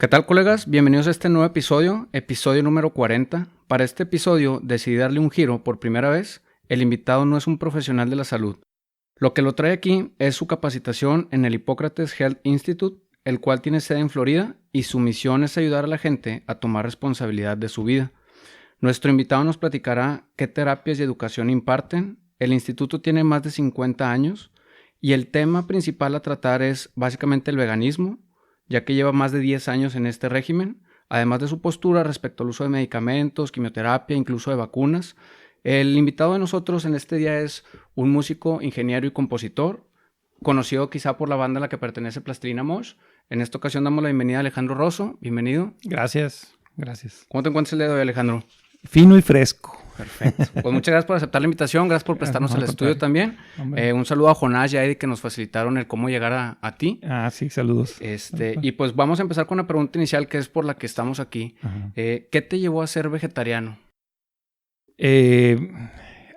¿Qué tal, colegas? Bienvenidos a este nuevo episodio número 40. Para este episodio decidí darle un giro por primera vez. El invitado no es un profesional de la salud. Lo que lo trae aquí es su capacitación en el Hippocrates Health Institute, el cual tiene sede en Florida, y su misión es ayudar a la gente a tomar responsabilidad de su vida. Nuestro invitado nos platicará qué terapias y educación imparten. El instituto tiene más de 50 años y el tema principal a tratar es básicamente el veganismo, ya que lleva más de 10 años en este régimen, además de su postura respecto al uso de medicamentos, quimioterapia, incluso de vacunas. El invitado de nosotros en este día es un músico, ingeniero y compositor, conocido quizá por la banda a la que pertenece Plastilina Mosh. En esta ocasión damos la bienvenida a Alejandro Rosso. Bienvenido. Gracias. ¿Cómo te encuentras el día de hoy, Alejandro? Fino y fresco. Perfecto. Pues muchas gracias por aceptar la invitación, gracias por prestarnos el estudio también. Un saludo a Jonás y a Eddie que nos facilitaron el cómo llegar a ti. Sí, saludos. Y pues vamos a empezar con la pregunta inicial, que es por la que estamos aquí. ¿Qué te llevó a ser vegetariano?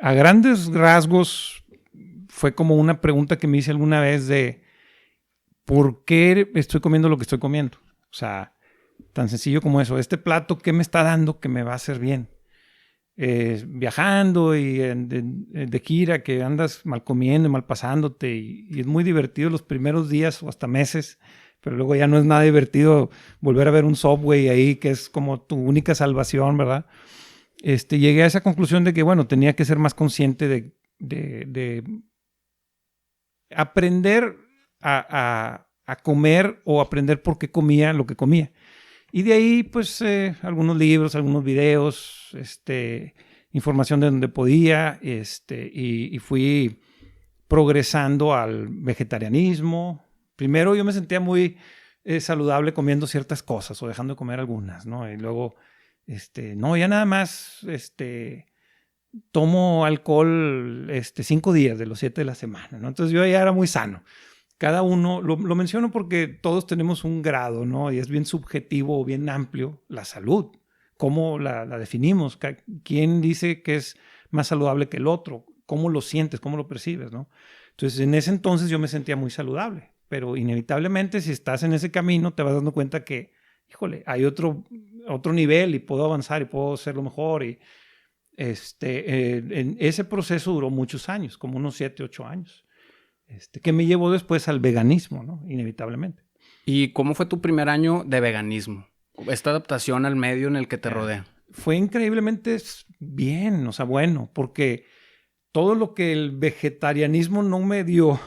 A grandes rasgos fue como una pregunta que me hice alguna vez de ¿por qué estoy comiendo lo que estoy comiendo? O sea, tan sencillo como eso. Este plato, ¿qué me está dando que me va a hacer bien? Viajando y de gira, que andas mal comiendo y mal pasándote y es muy divertido los primeros días o hasta meses, pero luego ya no es nada divertido volver a ver un Subway ahí que es como tu única salvación, ¿verdad? Llegué a esa conclusión de que, bueno, tenía que ser más consciente de aprender a comer o aprender por qué comía lo que comía. Y de ahí, pues, algunos libros, algunos videos, información de donde podía, y fui progresando al vegetarianismo. Primero yo me sentía muy saludable comiendo ciertas cosas o dejando de comer algunas, ¿no? Y luego, no, ya nada más, tomo alcohol 5 días de los 7 de la semana, ¿no? Entonces yo ya era muy sano. Cada uno, lo menciono porque todos tenemos un grado, ¿no? Y es bien subjetivo o bien amplio la salud. ¿Cómo la definimos? ¿Quién dice que es más saludable que el otro? ¿Cómo lo sientes? ¿Cómo lo percibes, no? Entonces, en ese entonces yo me sentía muy saludable. Pero inevitablemente, si estás en ese camino, te vas dando cuenta que, híjole, hay otro nivel y puedo avanzar y puedo hacerlo mejor. Y en ese proceso duró muchos años, como unos 7, 8 años. Que me llevó después al veganismo, ¿no? Inevitablemente. ¿Y cómo fue tu primer año de veganismo? Esta adaptación al medio en el que te rodea. Fue increíblemente bien, o sea, bueno, porque todo lo que el vegetarianismo no me dio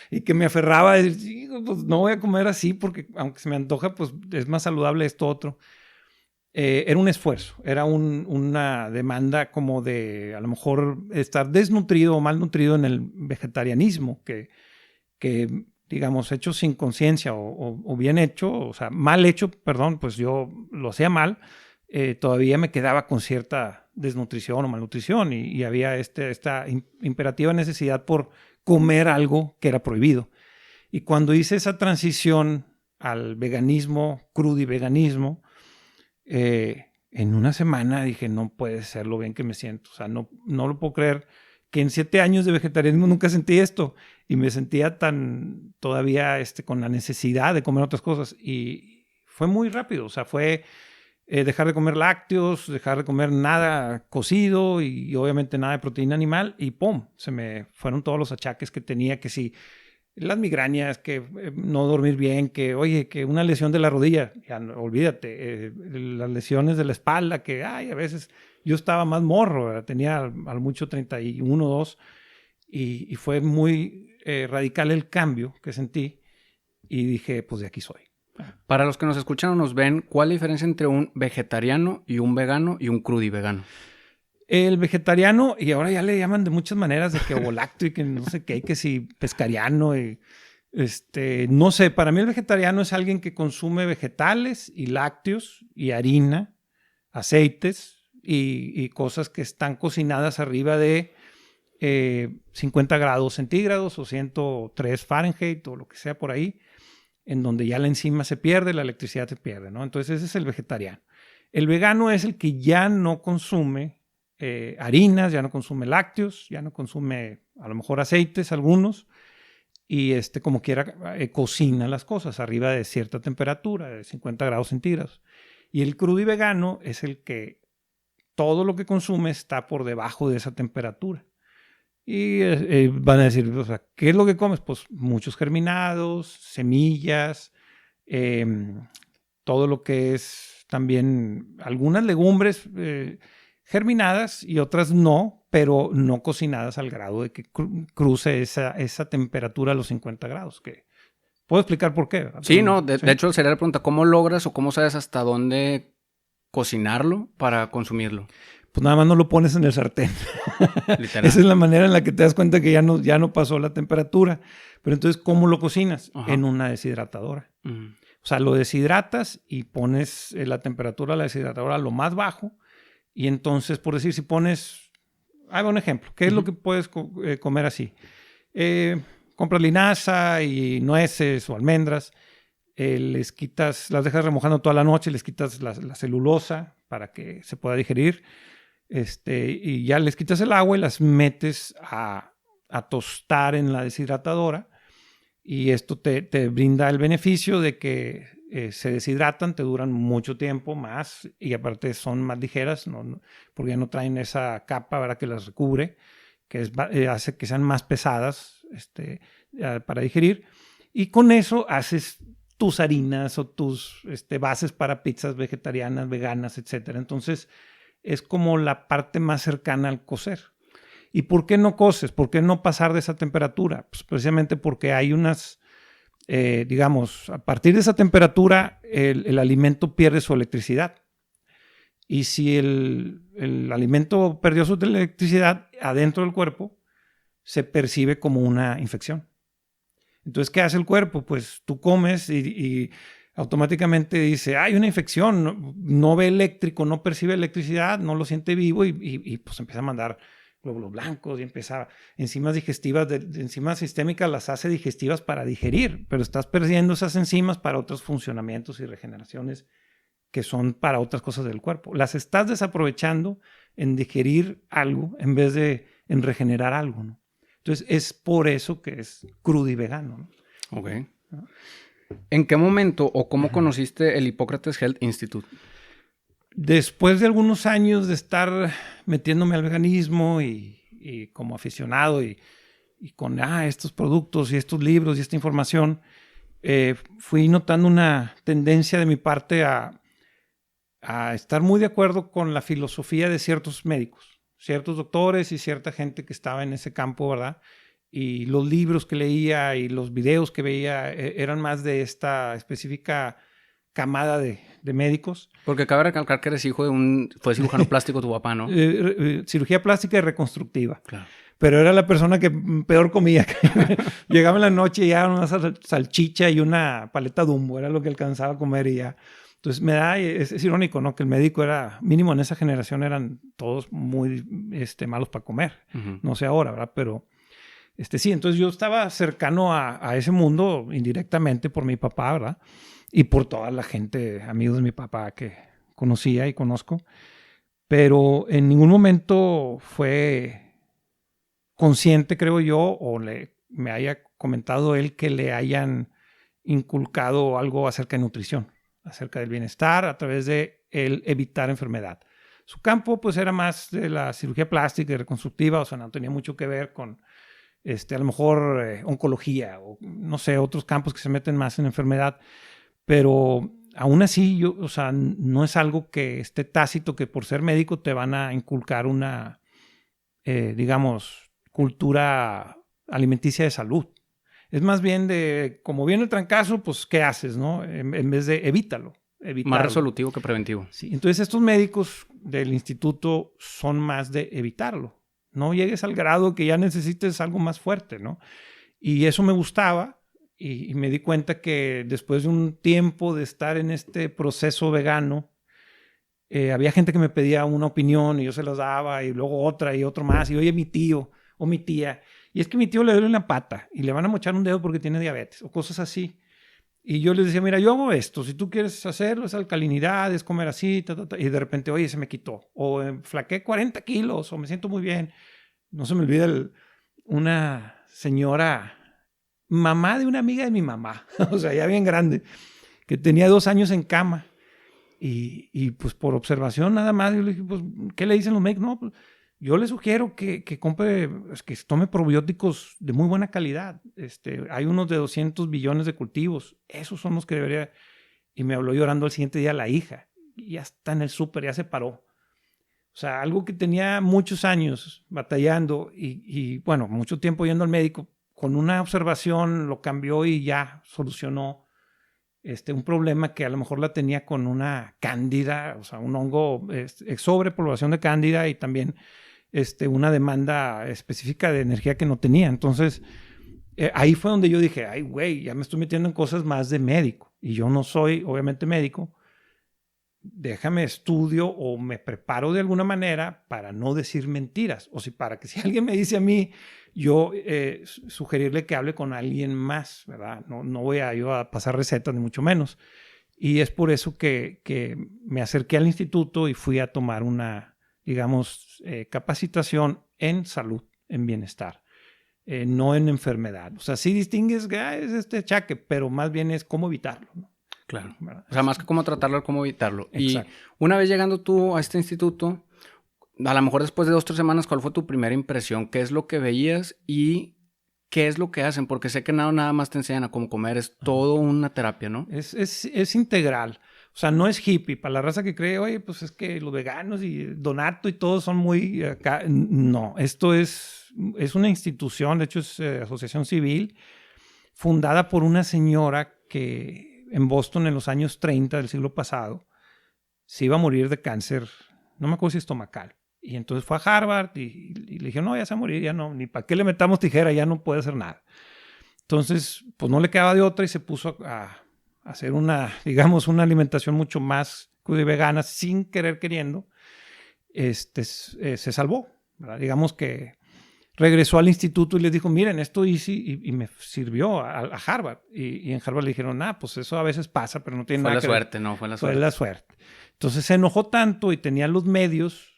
y que me aferraba a decir, pues no voy a comer así porque aunque se me antoja, pues es más saludable esto otro. Era un esfuerzo, era una demanda como de a lo mejor estar desnutrido o malnutrido en el vegetarianismo, que digamos, hecho sin conciencia o bien hecho, o sea, mal hecho, perdón, pues yo lo hacía mal, todavía me quedaba con cierta desnutrición o malnutrición y había esta imperativa necesidad por comer algo que era prohibido. Y cuando hice esa transición al veganismo, crudiveganismo, en una semana dije, no puede ser lo bien que me siento. O sea, no lo puedo creer que en 7 años de vegetarianismo nunca sentí esto. Y me sentía tan todavía con la necesidad de comer otras cosas. Y fue muy rápido. O sea, fue dejar de comer lácteos, dejar de comer nada cocido y obviamente nada de proteína animal. Y ¡pum! Se me fueron todos los achaques que tenía, que sí. Las migrañas, que no dormir bien, que oye, que una lesión de la rodilla, ya no, olvídate, las lesiones de la espalda, que a veces yo estaba más morro, ¿verdad? Tenía al mucho 31, 2, y fue muy radical el cambio que sentí y dije, pues de aquí soy. Para los que nos escuchan o nos ven, ¿cuál es la diferencia entre un vegetariano y un vegano y un crudivegano? El vegetariano, y ahora ya le llaman de muchas maneras, de que ovolácteo y que no sé qué, que si pescariano, y no sé, para mí el vegetariano es alguien que consume vegetales y lácteos y harina, aceites y cosas que están cocinadas arriba de 50 grados centígrados o 103 Fahrenheit o lo que sea por ahí, en donde ya la enzima se pierde, la electricidad se pierde, ¿no? Entonces ese es el vegetariano. El vegano es el que ya no consume harinas, ya no consume lácteos, ya no consume a lo mejor aceites algunos y como quiera cocina las cosas arriba de cierta temperatura, de 50 grados centígrados. Y el crudo y vegano es el que todo lo que consume está por debajo de esa temperatura. Y van a decir, o sea, ¿qué es lo que comes? Pues muchos germinados, semillas, todo lo que es también algunas legumbres germinadas y otras no, pero no cocinadas al grado de que cruce esa temperatura a los 50 grados. Que ¿puedo explicar por qué? Sí, no, de hecho sería la pregunta, ¿cómo logras o cómo sabes hasta dónde cocinarlo para consumirlo? Pues nada más no lo pones en el sartén. Literal. Esa es la manera en la que te das cuenta que ya no pasó la temperatura. Pero entonces, ¿cómo lo cocinas? Ajá. En una deshidratadora. Mm. O sea, lo deshidratas y pones la temperatura de la deshidratadora a lo más bajo. Y entonces, por decir, si pones... Ahí va un ejemplo. ¿Qué es lo que puedes comer así? Compras linaza y nueces o almendras. Les quitas, las dejas remojando toda la noche, les quitas la celulosa para que se pueda digerir. Y ya les quitas el agua y las metes a tostar en la deshidratadora. Y esto te brinda el beneficio de que se deshidratan, te duran mucho tiempo más y aparte son más ligeras, porque ya no traen esa capa, ¿verdad?, que las recubre, que hace que sean más pesadas para digerir. Y con eso haces tus harinas o tus bases para pizzas vegetarianas, veganas, etc. Entonces es como la parte más cercana al cocer. ¿Y por qué no coces? ¿Por qué no pasar de esa temperatura? Pues precisamente porque hay unas, digamos, a partir de esa temperatura el alimento pierde su electricidad. Y si el alimento perdió su electricidad adentro del cuerpo, se percibe como una infección. Entonces, ¿qué hace el cuerpo? Pues tú comes y automáticamente dice, hay una infección, no ve eléctrico, no percibe electricidad, no lo siente vivo y pues empieza a mandar glóbulos blancos y empieza enzimas digestivas, de enzimas sistémicas las hace digestivas para digerir, pero estás perdiendo esas enzimas para otros funcionamientos y regeneraciones que son para otras cosas del cuerpo. Las estás desaprovechando en digerir algo en vez de en regenerar algo, ¿no? Entonces, es por eso que es crudo y vegano, ¿no? Ok. ¿En qué momento o cómo conociste el Hippocrates Health Institute? Después de algunos años de estar metiéndome al veganismo y como aficionado y con estos productos y estos libros y esta información, fui notando una tendencia de mi parte a estar muy de acuerdo con la filosofía de ciertos médicos, ciertos doctores y cierta gente que estaba en ese campo, ¿verdad? Y los libros que leía y los videos que veía eran más de esta específica camada de médicos. Porque cabe recalcar que eres hijo de fue cirujano plástico tu papá, ¿no? Cirugía plástica y reconstructiva. Claro. Pero era la persona que peor comía. Llegaba en la noche y ya una salchicha y una paleta Dumbo, era lo que alcanzaba a comer y ya. Entonces es irónico, ¿no? Que el médico era, mínimo en esa generación eran todos muy malos para comer. Uh-huh. No sé ahora, ¿verdad? Pero sí, entonces yo estaba cercano a ese mundo indirectamente por mi papá, ¿verdad? Y por toda la gente, amigos de mi papá que conocía y conozco. Pero en ningún momento fue consciente, creo yo, o me haya comentado él que le hayan inculcado algo acerca de nutrición, acerca del bienestar a través de el evitar enfermedad. Su campo pues era más de la cirugía plástica y reconstructiva, o sea, no tenía mucho que ver con a lo mejor oncología o no sé, otros campos que se meten más en enfermedad, pero aún así o sea, no es algo que esté tácito, que por ser médico te van a inculcar una, digamos, cultura alimenticia de salud. Es más bien de, como viene el trancazo, pues, ¿qué haces, no? En vez de evítalo. Más resolutivo que preventivo. Sí, entonces estos médicos del instituto son más de evitarlo. No llegues al grado que ya necesites algo más fuerte, ¿no? Y eso me gustaba y me di cuenta que después de un tiempo de estar en este proceso vegano, había gente que me pedía una opinión y yo se las daba y luego otra y otro más. Y oye, mi tío o mi tía. Y es que mi tío le duele una pata y le van a mochar un dedo porque tiene diabetes o cosas así. Y yo les decía, mira, yo hago esto. Si tú quieres hacerlo, es alcalinidad, es comer así, y de repente, oye, se me quitó. O flaqué 40 kilos, o me siento muy bien. No se me olvida una señora mamá de una amiga de mi mamá, o sea, ya bien grande, que tenía 2 años en cama. Y pues por observación nada más, yo le dije, pues, ¿qué le dicen los médicos? No, pues yo le sugiero que compre, que tome probióticos de muy buena calidad. Hay unos de 200 billones de cultivos, esos son los que debería. Y me habló llorando al siguiente día la hija, y ya está en el súper, ya se paró. O sea, algo que tenía muchos años batallando y bueno, mucho tiempo yendo al médico, con una observación lo cambió y ya solucionó un problema que a lo mejor la tenía con una cándida, o sea, un hongo, sobrepoblación de cándida y también una demanda específica de energía que no tenía. Entonces, ahí fue donde yo dije, ay, güey, ya me estoy metiendo en cosas más de médico. Y yo no soy, obviamente, médico. Déjame estudio o me preparo de alguna manera para no decir mentiras. O para que si alguien me dice a mí, yo sugerirle que hable con alguien más, ¿verdad? No voy yo a pasar recetas, ni mucho menos. Y es por eso que me acerqué al instituto y fui a tomar una, digamos, capacitación en salud, en bienestar, no en enfermedad. O sea, sí distingues que es este achaque, pero más bien es cómo evitarlo, ¿no? Claro. O sea, más que cómo tratarlo, cómo evitarlo. Exacto. Y una vez llegando tú a este instituto, a lo mejor después de 2 o 3 semanas, ¿cuál fue tu primera impresión? ¿Qué es lo que veías y qué es lo que hacen? Porque sé que nada más te enseñan a cómo comer, es todo una terapia, ¿no? Es integral. O sea, no es hippie. Para la raza que cree, oye, pues es que los veganos y Donato y todos son muy acá. No, esto es una institución, de hecho es asociación civil, fundada por una señora que en Boston en los años 30 del siglo pasado se iba a morir de cáncer, no me acuerdo si estomacal. Y entonces fue a Harvard y le dije, no, ya se va a morir, ya no, ni para qué le metamos tijera, ya no puede hacer nada. Entonces, pues no le quedaba de otra y se puso a hacer una alimentación mucho más vegana, sin querer queriendo. Se salvó, ¿verdad? Digamos que regresó al instituto y les dijo, miren, esto hice y me sirvió a Harvard. Y en Harvard le dijeron, pues eso a veces pasa, pero no tiene nada que ver. Fue la suerte, ¿no? Fue la suerte. Fue la suerte. Entonces se enojó tanto y tenía los medios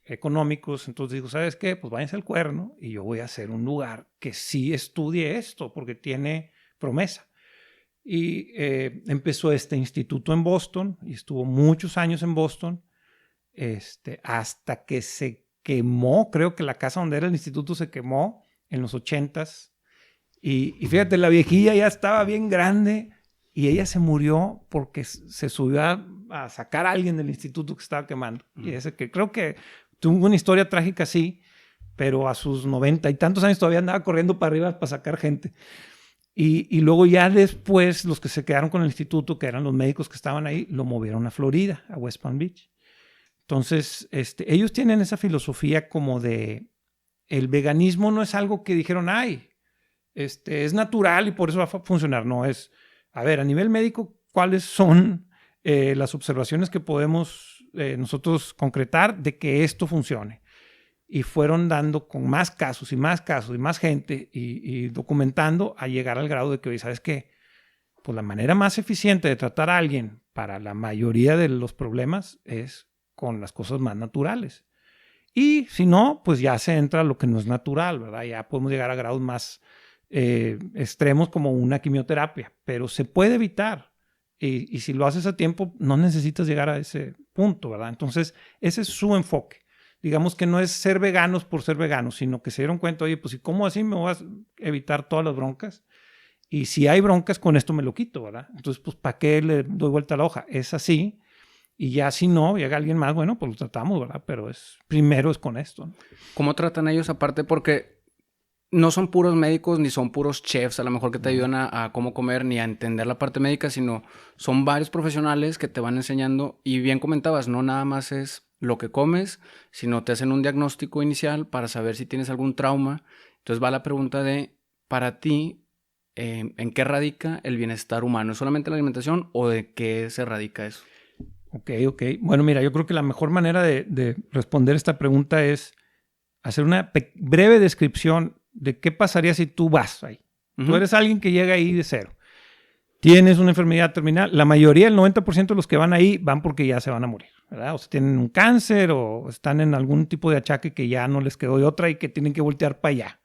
económicos, entonces dijo, ¿sabes qué? Pues váyanse al Cuerno y yo voy a hacer un lugar que sí estudie esto, porque tiene promesa. Y empezó este instituto en Boston y estuvo muchos años en Boston, hasta que se quemó. Creo que la casa donde era el instituto se quemó en los 80s. Y fíjate, la viejilla ya estaba bien grande y ella se murió porque se subió a sacar a alguien del instituto que estaba quemando. Y ese que creo que tuvo una historia trágica, sí, pero a sus 90 y tantos años todavía andaba corriendo para arriba para sacar gente. Y luego ya después los que se quedaron con el instituto, que eran los médicos que estaban ahí, lo movieron a Florida, a West Palm Beach. Entonces, ellos tienen esa filosofía como de el veganismo no es algo que dijeron, es natural y por eso va a funcionar. No, es, a ver, a nivel médico, ¿cuáles son las observaciones que podemos nosotros concretar de que esto funcione? Y fueron dando con más casos y más casos y más gente y documentando a llegar al grado de que hoy, ¿sabes qué? Pues la manera más eficiente de tratar a alguien para la mayoría de los problemas es con las cosas más naturales. Y si no, pues ya se entra a lo que no es natural, ¿verdad? Ya podemos llegar a grados más extremos como una quimioterapia, pero se puede evitar. Y si lo haces a tiempo, no necesitas llegar a ese punto, ¿verdad? Entonces, ese es su enfoque. Digamos que no es ser veganos por ser veganos, sino que se dieron cuenta, oye, pues ¿y cómo así me voy a evitar todas las broncas? Y si hay broncas, con esto me lo quito, ¿verdad? Entonces, pues ¿para qué le doy vuelta a la hoja? Es así. Y ya si no, llega alguien más, bueno, pues lo tratamos, ¿verdad? Pero primero es con esto, ¿no? ¿Cómo tratan ellos aparte? Porque no son puros médicos ni son puros chefs a lo mejor que te ayudan a cómo comer ni a entender la parte médica, sino son varios profesionales que te van enseñando. Y bien comentabas, no nada más es lo que comes, sino te hacen un diagnóstico inicial para saber si tienes algún trauma. Entonces va la pregunta de, para ti, ¿en qué radica el bienestar humano? ¿Es solamente la alimentación o de qué se radica eso? Ok. Bueno, mira, yo creo que la mejor manera de responder esta pregunta es hacer una breve descripción de qué pasaría si tú vas ahí. Uh-huh. Tú eres alguien que llega ahí de cero. Tienes una enfermedad terminal. La mayoría, el 90% de los que van ahí, van porque ya se van a morir, ¿verdad? O sea, tienen un cáncer o están en algún tipo de achaque que ya no les quedó de otra y que tienen que voltear para allá.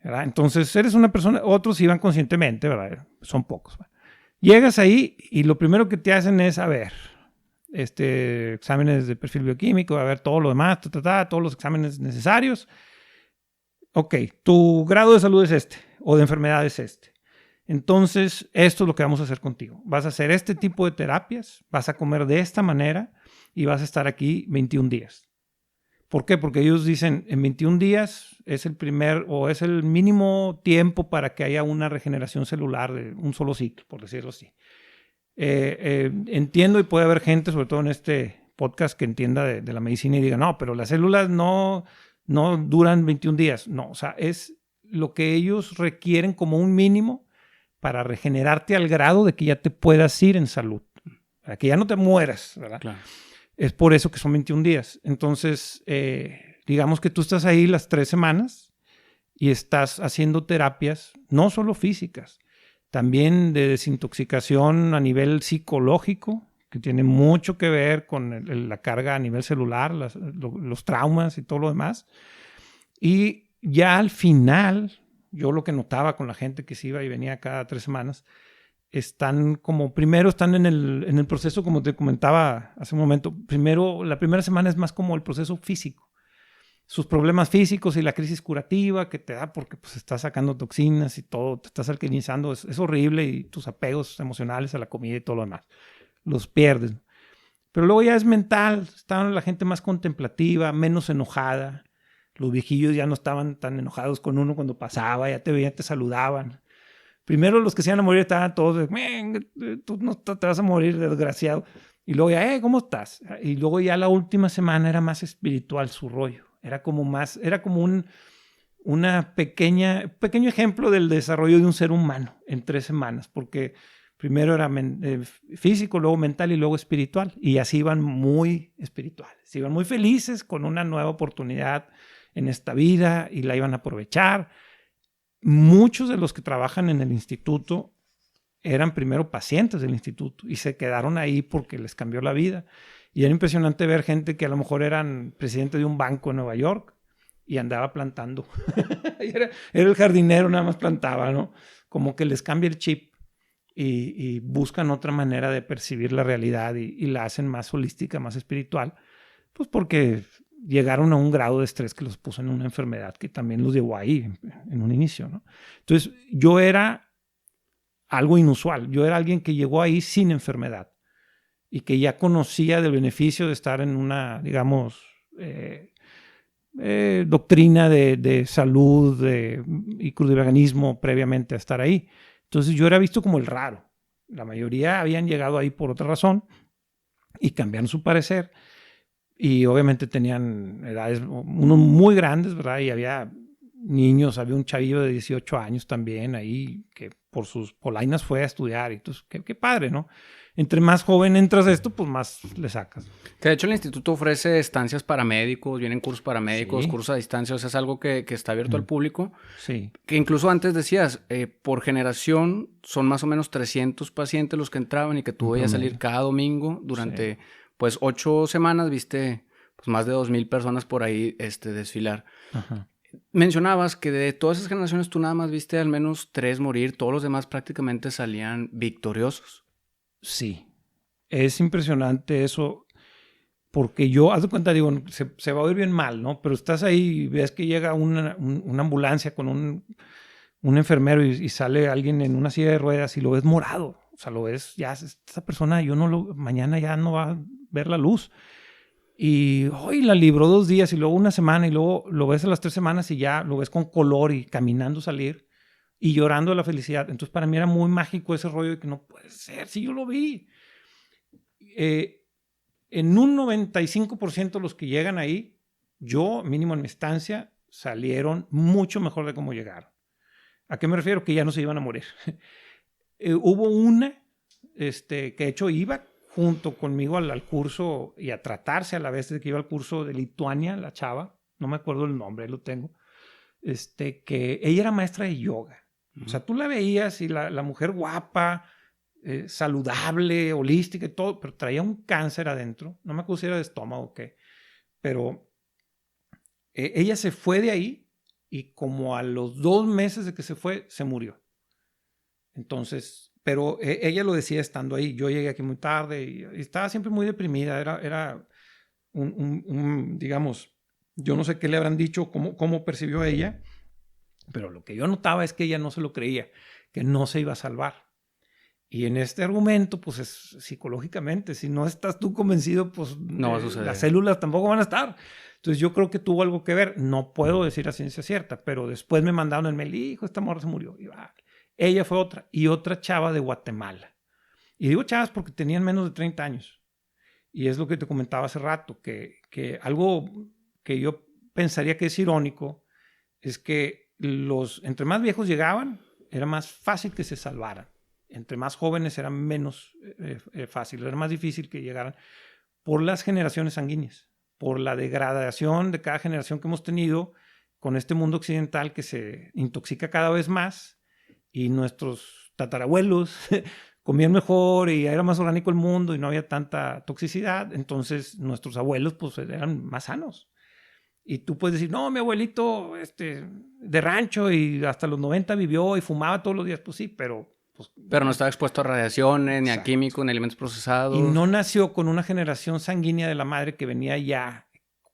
¿verdad? Entonces, eres una persona, otros iban conscientemente, ¿verdad? Son pocos. ¿Verdad? Llegas ahí y lo primero que te hacen es, a ver, exámenes de perfil bioquímico, a ver todo lo demás, todos los exámenes necesarios. Ok, tu grado de salud es este, o de enfermedad es este. Entonces, esto es lo que vamos a hacer contigo. Vas a hacer este tipo de terapias, vas a comer de esta manera y vas a estar aquí 21 días. ¿Por qué? Porque ellos dicen, en 21 días es el primer o es el mínimo tiempo para que haya una regeneración celular de un solo ciclo, por decirlo así. Entiendo, y puede haber gente, sobre todo en este podcast, que entienda de la medicina y diga, no, pero las células no duran 21 días. No, o sea, es lo que ellos requieren como un mínimo para regenerarte al grado de que ya te puedas ir en salud, para que ya no te mueras, ¿verdad? Claro. Es por eso que son 21 días. Entonces, digamos que tú estás ahí las 3 semanas y estás haciendo terapias, no solo físicas, también de desintoxicación a nivel psicológico, que tiene mucho que ver con la carga a nivel celular, los traumas y todo lo demás. Y ya al final, yo lo que notaba con la gente que se iba y venía cada 3 semanas, primero están en el proceso, como te comentaba hace un momento. Primero, la primera semana es más como el proceso físico. Sus problemas físicos y la crisis curativa que te da porque pues estás sacando toxinas y todo, te estás alcalinizando, es horrible, y tus apegos emocionales a la comida y todo lo demás, los pierdes. Pero luego ya es mental, está la gente más contemplativa, menos enojada. Los viejillos ya no estaban tan enojados con uno cuando pasaba, ya te veían, te saludaban. Primero los que se iban a morir estaban todos de, tú no te vas a morir, desgraciado. Y luego ya, ¿cómo estás? Y luego ya la última semana era más espiritual su rollo. Era como pequeño ejemplo del desarrollo de un ser humano en 3 semanas, porque primero era físico, luego mental y luego espiritual. Y así iban muy espirituales, iban muy felices con una nueva oportunidad en esta vida y la iban a aprovechar. Muchos de los que trabajan en el instituto eran primero pacientes del instituto y se quedaron ahí porque les cambió la vida. Y era impresionante ver gente que a lo mejor eran presidente de un banco en Nueva York y andaba plantando. era el jardinero, nada más plantaba, ¿no? Como que les cambia el chip y buscan otra manera de percibir la realidad y la hacen más holística, más espiritual, pues porque llegaron a un grado de estrés que los puso en una enfermedad que también los llevó ahí en un inicio, ¿no? Entonces, yo era algo inusual. Yo era alguien que llegó ahí sin enfermedad y que ya conocía del beneficio de estar en una, digamos, doctrina de salud y crudiveganismo previamente a estar ahí. Entonces, yo era visto como el raro. La mayoría habían llegado ahí por otra razón y cambiaron su parecer. Y obviamente tenían edades, unos muy grandes, ¿verdad? Y había niños, había un chavillo de 18 años también ahí que por sus polainas fue a estudiar. Y entonces, qué padre, ¿no? Entre más joven entras a esto, pues más le sacas. Que de hecho el instituto ofrece estancias para médicos, vienen cursos para médicos, Sí. cursos a distancia, o sea, es algo que está abierto al público. Sí. Que incluso antes decías, por generación son más o menos 300 pacientes los que entraban y que tú veías salir cada domingo durante, pues, 8 semanas, viste, pues, más de 2,000 personas por ahí desfilar. Ajá. Mencionabas que de todas esas generaciones tú nada más viste al menos 3 morir, todos los demás prácticamente salían victoriosos. Sí, es impresionante eso, porque yo, haz de cuenta, digo, se va a oír bien mal, ¿no? Pero estás ahí y ves que llega una ambulancia con un enfermero y sale alguien en una silla de ruedas y lo ves morado. O sea, lo ves, ya, esta persona, mañana ya no va a ver la luz. Y hoy la libró 2 días y luego una semana y luego lo ves a las 3 semanas y ya lo ves con color y caminando salir y llorando de la felicidad. Entonces para mí era muy mágico ese rollo de que no puede ser, si yo lo vi. En un 95% de los que llegan ahí, yo, mínimo en mi estancia, salieron mucho mejor de cómo llegaron. ¿A qué me refiero? Que ya no se iban a morir. Hubo una que de hecho iba junto conmigo al curso y a tratarse a la vez de que iba al curso de Lituania, la chava, no me acuerdo el nombre, lo tengo, que ella era maestra de yoga. O sea, tú la veías y la mujer guapa, saludable, holística y todo, pero traía un cáncer adentro. No me acuerdo si era de estómago o qué. Pero ella se fue de ahí y como a los 2 meses de que se fue, se murió. Entonces, pero ella lo decía estando ahí. Yo llegué aquí muy tarde y estaba siempre muy deprimida. Era digamos, yo no sé qué le habrán dicho, cómo percibió ella, pero lo que yo notaba es que ella no se lo creía, que no se iba a salvar. Y en este argumento, pues es psicológicamente, si no estás tú convencido, pues no va a suceder. Las células tampoco van a estar. Entonces yo creo que tuvo algo que ver. No puedo decir a ciencia cierta, pero después me mandaron el mail, hijo, esta morra se murió. Y ella fue otra, y otra chava de Guatemala. Y digo chavas porque tenían menos de 30 años. Y es lo que te comentaba hace rato, que algo que yo pensaría que es irónico es que entre más viejos llegaban, era más fácil que se salvaran. Entre más jóvenes era menos fácil, era más difícil que llegaran por las generaciones sanguíneas, por la degradación de cada generación que hemos tenido con este mundo occidental que se intoxica cada vez más y nuestros tatarabuelos comían mejor y era más orgánico el mundo y no había tanta toxicidad, entonces nuestros abuelos pues eran más sanos. Y tú puedes decir, no, mi abuelito de rancho y hasta los 90 vivió y fumaba todos los días, pues sí, pero no estaba expuesto a radiaciones, ni a químicos, ni a alimentos procesados. Y no nació con una generación sanguínea de la madre que venía ya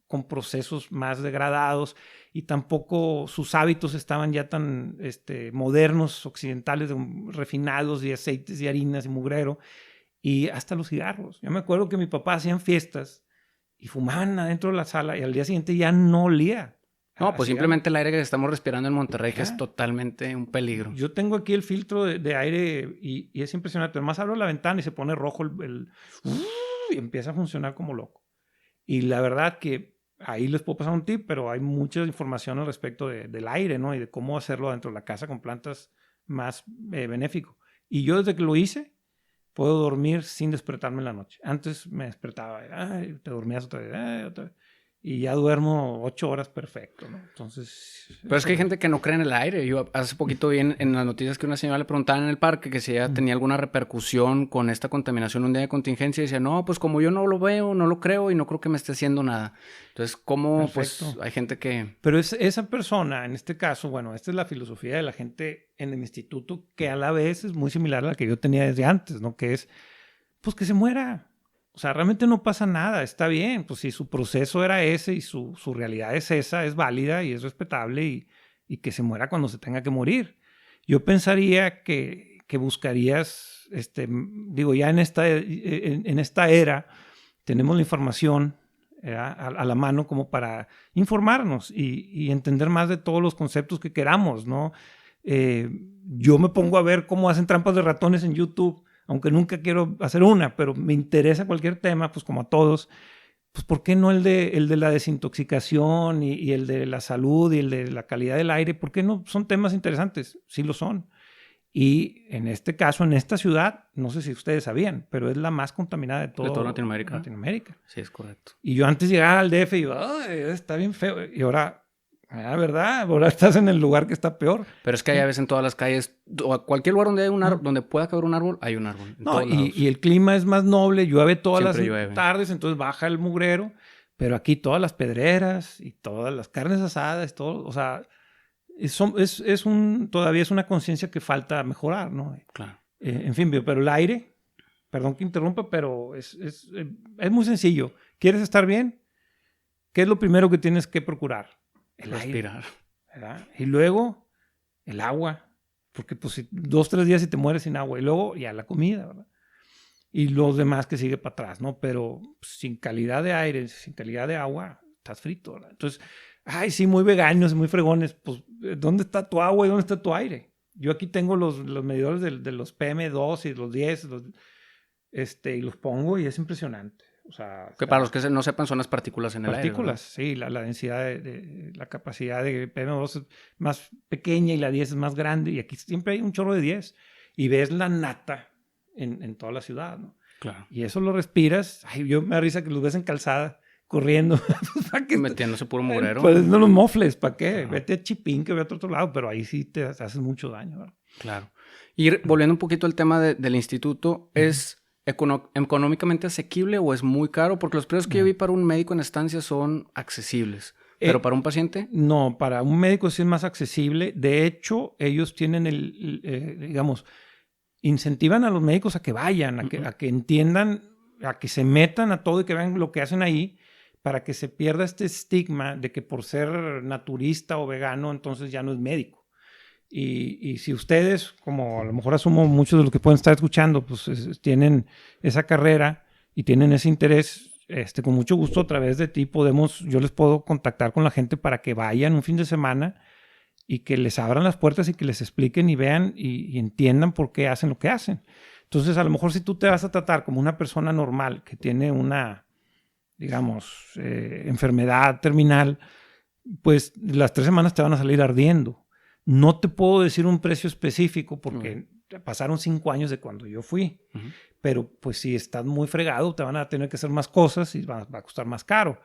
con procesos más degradados y tampoco sus hábitos estaban ya tan modernos, occidentales, refinados y aceites y harinas y mugrero. Y hasta los cigarros. Yo me acuerdo que mi papá hacían fiestas y fumaban adentro de la sala y al día siguiente ya no olía. No, pues simplemente el aire que estamos respirando en Monterrey, que es totalmente un peligro. Yo tengo aquí el filtro de aire y es impresionante. Además abro la ventana y se pone rojo y empieza a funcionar como loco. Y la verdad que ahí les puedo pasar un tip, pero hay mucha información al respecto del aire, ¿no? Y de cómo hacerlo dentro de la casa con plantas más benéfico. Y yo desde que lo hice, puedo dormir sin despertarme en la noche. Antes me despertaba, te dormías otra vez, otra vez. Y ya duermo 8 horas perfecto, ¿no? Entonces... Pero es que hay gente que no cree en el aire. Yo hace poquito vi en las noticias que una señora le preguntaban en el parque que si ella tenía alguna repercusión con esta contaminación un día de contingencia. Y decía, no, pues como yo no lo veo, no lo creo y no creo que me esté haciendo nada. Entonces, ¿cómo? Perfecto. Pues hay gente que... Pero esa persona, en este caso, bueno, esta es la filosofía de la gente en el instituto que a la vez es muy similar a la que yo tenía desde antes, ¿no? Que es, pues que se muera. O sea, realmente no pasa nada, está bien. Pues si su proceso era ese y su realidad es esa, es válida y es respetable y que se muera cuando se tenga que morir. Yo pensaría que buscarías, digo, ya en esta era tenemos la información a la mano como para informarnos y entender más de todos los conceptos que queramos, ¿no? Yo me pongo a ver cómo hacen trampas de ratones en YouTube, aunque nunca quiero hacer una, pero me interesa cualquier tema, pues como a todos, pues ¿por qué no el de la desintoxicación y el de la salud y el de la calidad del aire? ¿Por qué no? Son temas interesantes, sí lo son. Y en este caso, en esta ciudad, no sé si ustedes sabían, pero es la más contaminada de toda Latinoamérica. Sí, es correcto. Y yo antes llegaba al DF y yo, está bien feo. Y ahora... ¿verdad? Ahora estás en el lugar que está peor. Pero es que hay a veces en todas las calles, o cualquier lugar donde hay un árbol, donde pueda caber un árbol, hay un árbol. No, y el clima es más noble, llueve todas las tardes, entonces baja el mugrero, pero aquí todas las pedreras y todas las carnes asadas, todo, o sea, todavía es una conciencia que falta mejorar, ¿no? Claro. En fin, pero el aire, perdón que interrumpa, pero es muy sencillo. ¿Quieres estar bien? ¿Qué es lo primero que tienes que procurar? El respirar. ¿Verdad? Y luego el agua, porque pues 2-3 días y te mueres sin agua, y luego ya la comida, ¿verdad? Y los demás que sigue para atrás, ¿no? Pero sin calidad de aire, sin calidad de agua, estás frito, ¿verdad? Entonces, sí, muy veganos, muy fregones, pues ¿dónde está tu agua y dónde está tu aire? Yo aquí tengo los medidores de los PM2 y los 10, y los pongo y es impresionante. O sea, que para los que no sepan son las partículas en el aire. Partículas, sí, la densidad, la capacidad de PM2 es más pequeña y la 10 es más grande y aquí siempre hay un chorro de 10 y ves la nata en toda la ciudad, ¿no? Claro. Y eso lo respiras, yo me da risa que los ves en calzada corriendo. Metiéndose puro mugrero. Pues no los mofles, ¿para qué? Claro. Vete a Chipín que ve a otro lado, pero ahí sí te haces mucho daño, ¿verdad? Claro. Y volviendo un poquito al tema del instituto, ¿es económicamente asequible o es muy caro? Porque los precios que yo vi para un médico en estancia son accesibles. ¿Pero para un paciente? No, para un médico sí es más accesible. De hecho, ellos tienen digamos, incentivan a los médicos a que vayan, a que entiendan, a que se metan a todo y que vean lo que hacen ahí, para que se pierda este estigma de que por ser naturista o vegano, entonces ya no es médico. Y si ustedes, como a lo mejor asumo muchos de los que pueden estar escuchando, pues tienen esa carrera y tienen ese interés, con mucho gusto a través de ti yo les puedo contactar con la gente para que vayan un fin de semana y que les abran las puertas y que les expliquen y vean y entiendan por qué hacen lo que hacen. Entonces, a lo mejor si tú te vas a tratar como una persona normal que tiene una, digamos, enfermedad terminal, pues las 3 semanas te van a salir ardiendo. No te puedo decir un precio específico porque pasaron 5 años de cuando yo fui. Pero pues si estás muy fregado, te van a tener que hacer más cosas y va a costar más caro.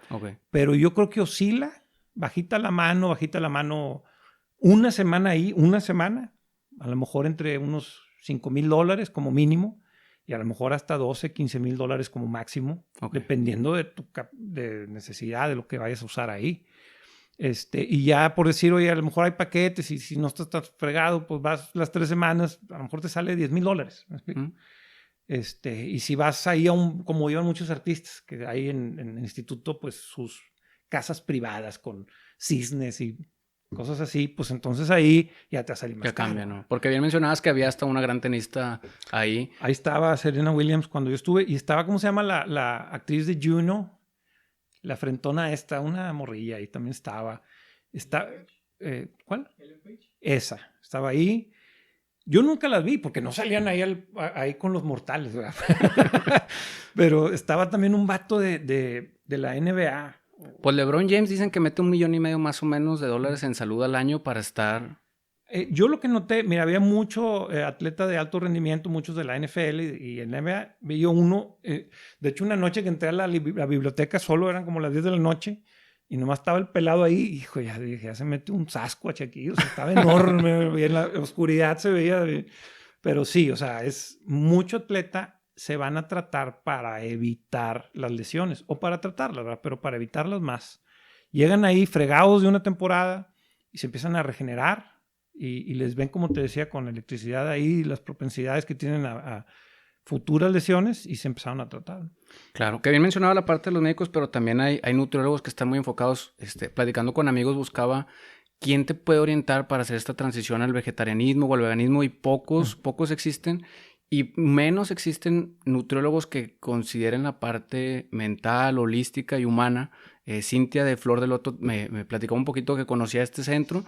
Pero yo creo que oscila, bajita la mano, una semana ahí, a lo mejor entre unos $5,000 como mínimo y a lo mejor hasta $12,000, $15,000 como máximo, dependiendo de tu de necesidad, de lo que vayas a usar ahí. Y ya por decir, oye, a lo mejor hay paquetes y si no estás fregado, pues vas las 3 semanas, a lo mejor te sale $10,000. ¿Me explico? Y si vas ahí como iban muchos artistas, que hay en el instituto, pues sus casas privadas con cisnes y cosas así, pues entonces ahí ya te va a salir más caro. Cambia, ¿no? Porque bien mencionabas que había hasta una gran tenista ahí. Ahí estaba Serena Williams cuando yo estuve y estaba, ¿cómo se llama la actriz de Juno? La frentona esta, una morrilla ahí también estaba. ¿Cuál? Ellen Page. Esa, estaba ahí. Yo nunca las vi porque no salían ahí con los mortales, ¿verdad? Pero estaba también un vato de la NBA. Pues LeBron James dicen que mete $1.5 millones más o menos de dólares en salud al año para estar... Yo lo que noté, mira, había mucho atleta de alto rendimiento, muchos de la NFL y en la NBA. Vi yo uno, de hecho una noche que entré a la biblioteca solo, eran como las 10 de la noche, y nomás estaba el pelado ahí, hijo, ya dije, ya se mete un Sasquatch aquí, o sea, estaba enorme, y en la oscuridad se veía, pero sí, o sea, es mucho atleta, se van a tratar para evitar las lesiones, o para tratarlas, ¿verdad? Pero para evitarlas más. Llegan ahí fregados de una temporada y se empiezan a regenerar, y les ven, como te decía, con electricidad ahí, las propensidades que tienen a futuras lesiones y se empezaron a tratar. Claro, que bien mencionaba la parte de los médicos, pero también hay nutriólogos que están muy enfocados, platicando con amigos buscaba quién te puede orientar para hacer esta transición al vegetarianismo o al veganismo y pocos existen y menos existen nutriólogos que consideren la parte mental, holística y humana. Cintia de Flor de Loto me platicó un poquito que conocía este centro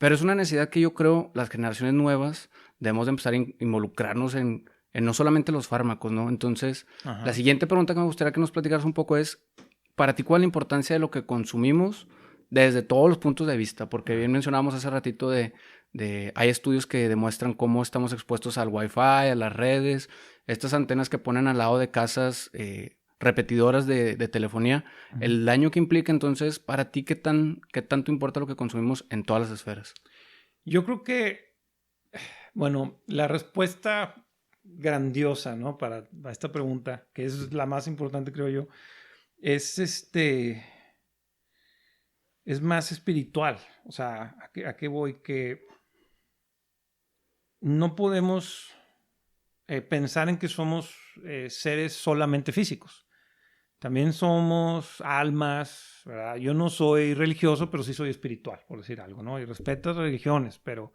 pero es una necesidad que yo creo las generaciones nuevas debemos de empezar a involucrarnos en no solamente los fármacos, ¿no? Entonces, la siguiente pregunta que me gustaría que nos platicaras un poco es, para ti, ¿cuál es la importancia de lo que consumimos desde todos los puntos de vista? Porque bien mencionábamos hace ratito hay estudios que demuestran cómo estamos expuestos al Wi-Fi, a las redes, estas antenas que ponen al lado de casas repetidoras de telefonía, el daño que implica. Entonces, para ti, ¿qué tanto importa lo que consumimos en todas las esferas? Yo creo que, bueno, la respuesta grandiosa, ¿no? Para esta pregunta, que es la más importante, creo yo, es es más espiritual. O sea, ¿a qué voy? Que no podemos pensar en que somos seres solamente físicos. También somos almas, ¿verdad? Yo no soy religioso, pero sí soy espiritual, por decir algo, ¿no? Y respeto las religiones, pero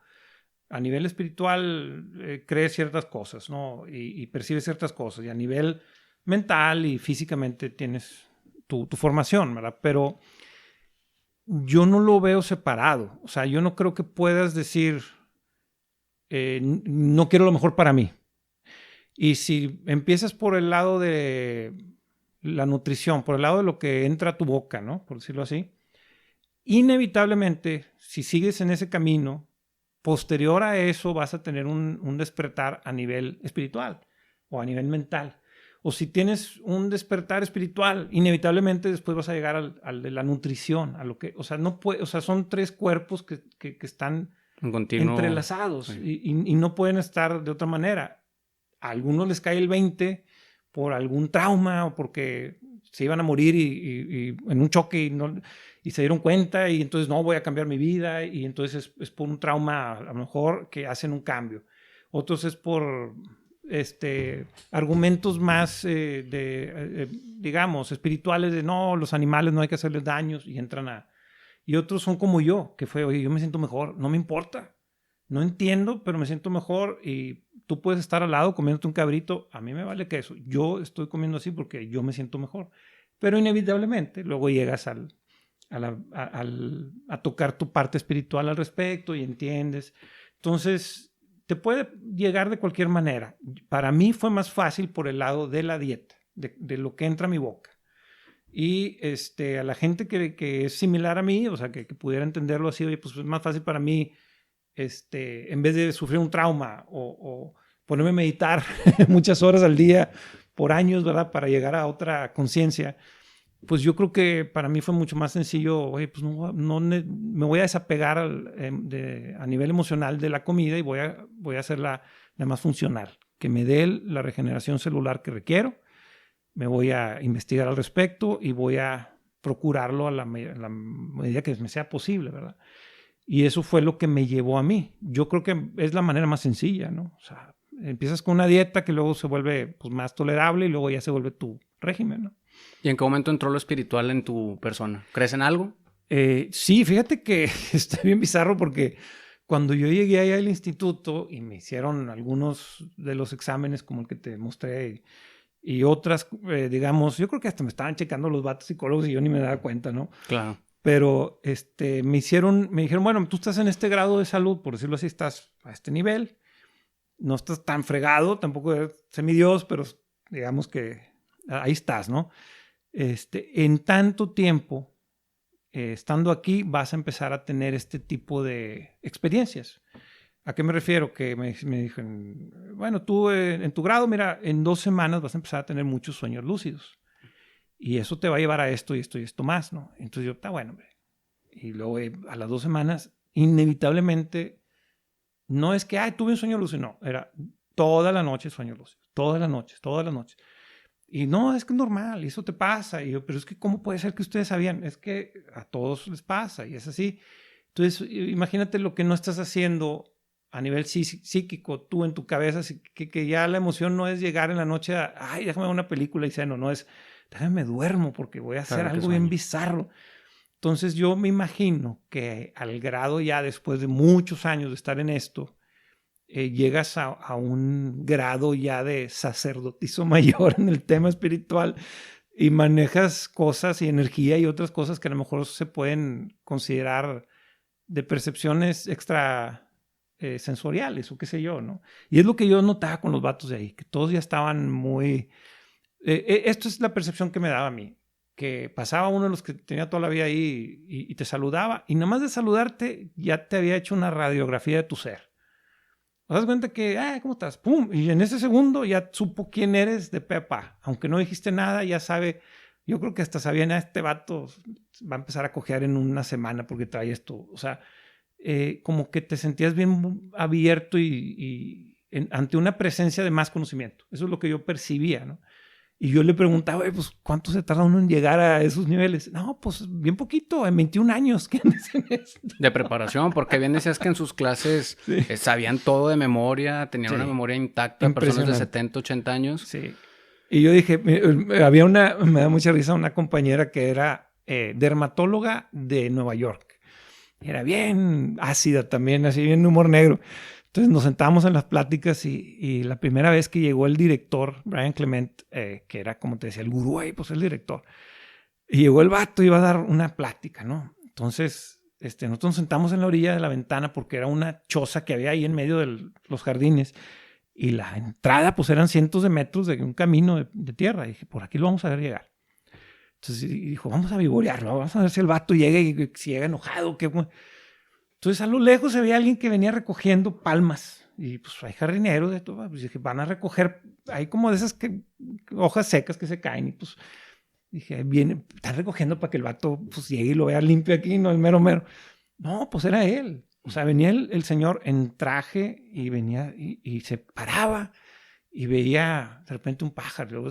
a nivel espiritual crees ciertas cosas, ¿no? Y percibes ciertas cosas. Y a nivel mental y físicamente tienes tu formación, ¿verdad? Pero yo no lo veo separado. O sea, yo no creo que puedas decir, no quiero lo mejor para mí. Y si empiezas por el lado de la nutrición, por el lado de lo que entra a tu boca, ¿no? Por decirlo así, inevitablemente, si sigues en ese camino, posterior a eso vas a tener un despertar a nivel espiritual o a nivel mental. O si tienes un despertar espiritual, inevitablemente después vas a llegar al de la nutrición, a lo que, o sea, no puede, o sea, son 3 cuerpos que están entrelazados y no pueden estar de otra manera. A algunos les cae el 20 por algún trauma o porque se iban a morir y en un choque y se dieron cuenta y entonces no, voy a cambiar mi vida y entonces es por un trauma a lo mejor que hacen un cambio. Otros es por argumentos más, digamos, espirituales de no, los animales no hay que hacerles daños y entran a... Y otros son como yo, que fue, oye, yo me siento mejor, no me importa, no entiendo, pero me siento mejor y tú puedes estar al lado comiéndote un cabrito, a mí me vale que eso, yo estoy comiendo así porque yo me siento mejor. Pero inevitablemente luego llegas a tocar tu parte espiritual al respecto y entiendes. Entonces, te puede llegar de cualquier manera. Para mí fue más fácil por el lado de la dieta, de lo que entra a mi boca. Y a la gente que es similar a mí, o sea, que pudiera entenderlo así, oye, pues es más fácil para mí, en vez de sufrir un trauma o ponerme a meditar muchas horas al día por años, ¿verdad? Para llegar a otra conciencia, pues yo creo que para mí fue mucho más sencillo, oye, pues me voy a desapegar a nivel emocional de la comida y voy a hacerla más funcional, que me dé la regeneración celular que requiero. Me voy a investigar al respecto y voy a procurarlo a la medida que me sea posible, ¿verdad? Y eso fue lo que me llevó a mí. Yo creo que es la manera más sencilla, ¿no? O sea, empiezas con una dieta que luego se vuelve pues, más tolerable y luego ya se vuelve tu régimen, ¿no? ¿Y en qué momento entró lo espiritual en tu persona? ¿Crees en algo? Sí, fíjate que está bien bizarro porque cuando yo llegué allá al instituto y me hicieron algunos de los exámenes como el que te mostré y otras, digamos, yo creo que hasta me estaban checando los vatos psicólogos y yo ni me daba cuenta, ¿no? Claro. Pero me dijeron, bueno, tú estás en este grado de salud, por decirlo así, estás a este nivel, no estás tan fregado, tampoco eres semidios, pero digamos que ahí estás, ¿no? En tanto tiempo, estando aquí, vas a empezar a tener este tipo de experiencias. ¿A qué me refiero? Que me dijeron, bueno, tú en tu grado, mira, en 2 semanas vas a empezar a tener muchos sueños lúcidos. Y eso te va a llevar a esto y esto y esto más, ¿no? Entonces yo, está bueno, hombre. Y luego a las 2 semanas, inevitablemente, no es que, ay, tuve un sueño lúcido, no, era toda la noche sueño lúcido, todas las noches. Y no, es que es normal, y eso te pasa. Y yo, pero es que, ¿cómo puede ser que ustedes sabían? Es que a todos les pasa y es así. Entonces, imagínate lo que no estás haciendo a nivel psíquico, tú en tu cabeza, que ya la emoción no es llegar en la noche a, ay, déjame ver una película y ceno, no es, déjame duermo porque voy a hacer algo bien bizarro. Entonces yo me imagino que al grado ya después de muchos años de estar en esto, llegas a un grado ya de sacerdotizo mayor en el tema espiritual y manejas cosas y energía y otras cosas que a lo mejor se pueden considerar de percepciones extra sensoriales o qué sé yo, ¿no? Y es lo que yo notaba con los vatos de ahí, que todos ya estaban muy... esto es la percepción que me daba a mí, que pasaba uno de los que tenía toda la vida ahí y te saludaba, y nada más de saludarte ya te había hecho una radiografía de tu ser. ¿Te das cuenta que, ¿cómo estás? ¡Pum! Y en ese segundo ya supo quién eres de pe a pa. Aunque no dijiste nada, ya sabe... Yo creo que hasta sabían, este vato va a empezar a cojear en una semana porque trae esto. O sea, como que te sentías bien abierto ante una presencia de más conocimiento. Eso es lo que yo percibía, ¿no? Y yo le preguntaba, pues, ¿cuánto se tarda uno en llegar a esos niveles? No, pues, bien poquito, en 21 años. ¿Qué andas en esto? De preparación, porque bien decías que en sus clases sabían todo de memoria, tenían una memoria intacta, personas de 70, 80 años. Sí. Y yo dije, me da mucha risa una compañera que era dermatóloga de Nueva York. Era bien ácida también, así bien humor negro. Entonces nos sentábamos en las pláticas y la primera vez que llegó el director, Brian Clement, que era, como te decía, el gurú, pues el director. Y llegó el vato y iba a dar una plática, ¿no? Entonces nosotros nos sentamos en la orilla de la ventana porque era una choza que había ahí en medio de los jardines. Y la entrada, pues eran cientos de metros de un camino de tierra. Y dije, por aquí lo vamos a ver llegar. Entonces dijo, vamos a vivorearlo, vamos a ver si el vato llega y si llega enojado. Entonces a lo lejos se veía alguien que venía recogiendo palmas. Y pues hay jardineros de todo. Pues dije, van a recoger, hay como de esas hojas secas que se caen. Y pues dije, están recogiendo para que el vato pues llegue y lo vea limpio aquí, no el mero. No, pues era él. O sea, venía el señor en traje y venía y se paraba y veía de repente un pájaro, luego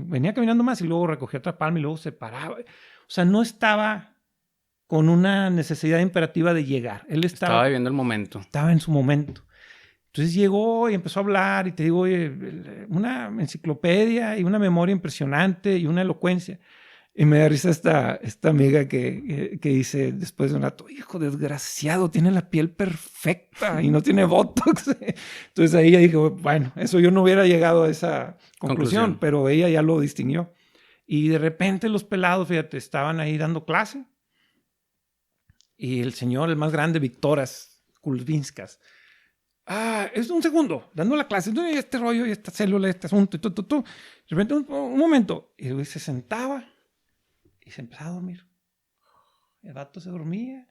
venía caminando más y luego recogía otra palma y luego se paraba. O sea, no estaba con una necesidad imperativa de llegar. Él estaba viviendo el momento. Estaba en su momento. Entonces llegó y empezó a hablar y te digo, oye, una enciclopedia y una memoria impresionante y una elocuencia. Y me da risa esta amiga que dice después de un rato, hijo desgraciado, tiene la piel perfecta y no tiene botox. Entonces ahí ella dijo, bueno, eso yo no hubiera llegado a esa conclusión, pero ella ya lo distinguió. Y de repente los pelados, fíjate, estaban ahí dando clase. Y el señor, el más grande, Victoras Kulvinskas, es un segundo, dando la clase, y este rollo, y esta célula, este asunto, y De repente, un momento. Y luego se sentaba y se empezaba a dormir. El vato se dormía.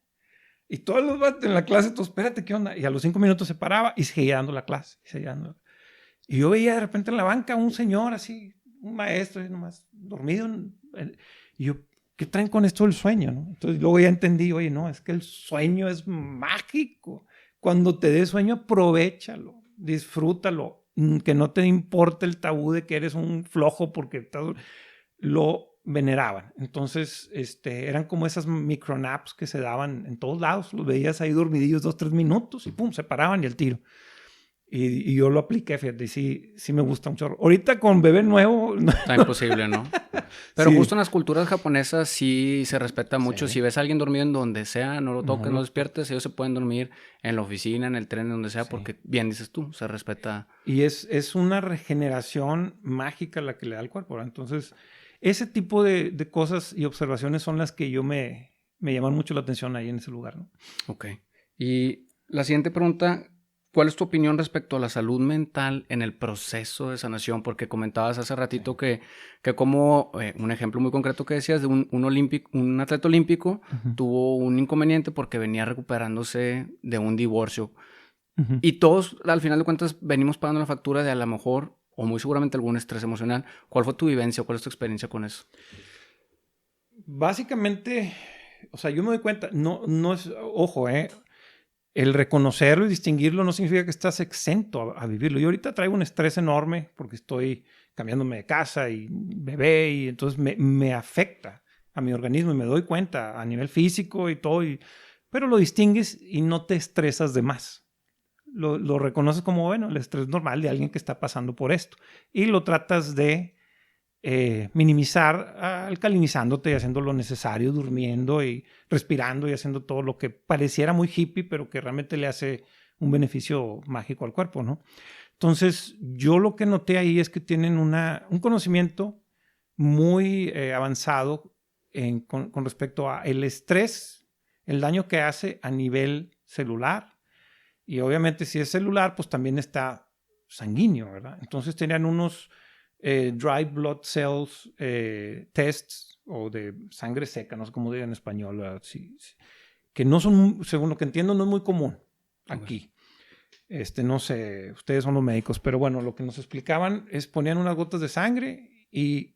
Y todos los vatos en la clase, tú, espérate, ¿qué onda? Y a los 5 minutos se paraba y seguía dando la clase. Y yo veía de repente en la banca un señor así, un maestro, nomás dormido. Y yo, ¿qué traen con esto del sueño? ¿No? Entonces luego ya entendí, oye, no, es que el sueño es mágico. Cuando te dé sueño, aprovéchalo, disfrútalo, que no te importe el tabú de que eres un flojo porque lo veneraban. Entonces, eran como esas micronaps que se daban en todos lados. Los veías ahí dormidillos 2, 3 minutos y pum, se paraban y al tiro. Y yo lo apliqué, fíjate, sí me gusta un chorro. Ahorita con bebé nuevo... Está imposible, ¿no? Pero sí. Justo en las culturas japonesas sí se respeta mucho. Sí. Si ves a alguien dormido en donde sea, no lo toques, no despiertes. Ellos se pueden dormir en la oficina, en el tren, en donde sea, porque bien dices tú, se respeta. Y es una regeneración mágica la que le da al cuerpo, ¿verdad? Entonces, ese tipo de cosas y observaciones son las que yo me llaman mucho la atención ahí en ese lugar, ¿no? Ok. Y la siguiente pregunta... ¿Cuál es tu opinión respecto a la salud mental en el proceso de sanación? Porque comentabas hace ratito que como un ejemplo muy concreto que decías de un atleta olímpico tuvo un inconveniente porque venía recuperándose de un divorcio. Y todos, al final de cuentas, venimos pagando la factura de a lo mejor, o muy seguramente algún estrés emocional. ¿Cuál fue tu vivencia? ¿Cuál es tu experiencia con eso? Básicamente, o sea, yo me doy cuenta, no es, ojo, el reconocerlo y distinguirlo no significa que estás exento a vivirlo. Yo ahorita traigo un estrés enorme porque estoy cambiándome de casa y bebé y entonces me afecta a mi organismo y me doy cuenta a nivel físico y todo. Pero lo distingues y no te estresas de más. Lo reconoces como, bueno, el estrés normal de alguien que está pasando por esto. Y lo tratas de minimizar alcalinizándote y haciendo lo necesario, durmiendo y respirando y haciendo todo lo que pareciera muy hippie, pero que realmente le hace un beneficio mágico al cuerpo, ¿no? Entonces, yo lo que noté ahí es que tienen un conocimiento muy avanzado con respecto a el estrés, el daño que hace a nivel celular. Y obviamente si es celular, pues también está sanguíneo, ¿verdad? Entonces tenían unos dry blood cells tests o de sangre seca, no sé cómo digan en español, sí, que no son, según lo que entiendo, no es muy común aquí. No sé, ustedes son los médicos, pero bueno, lo que nos explicaban es ponían unas gotas de sangre y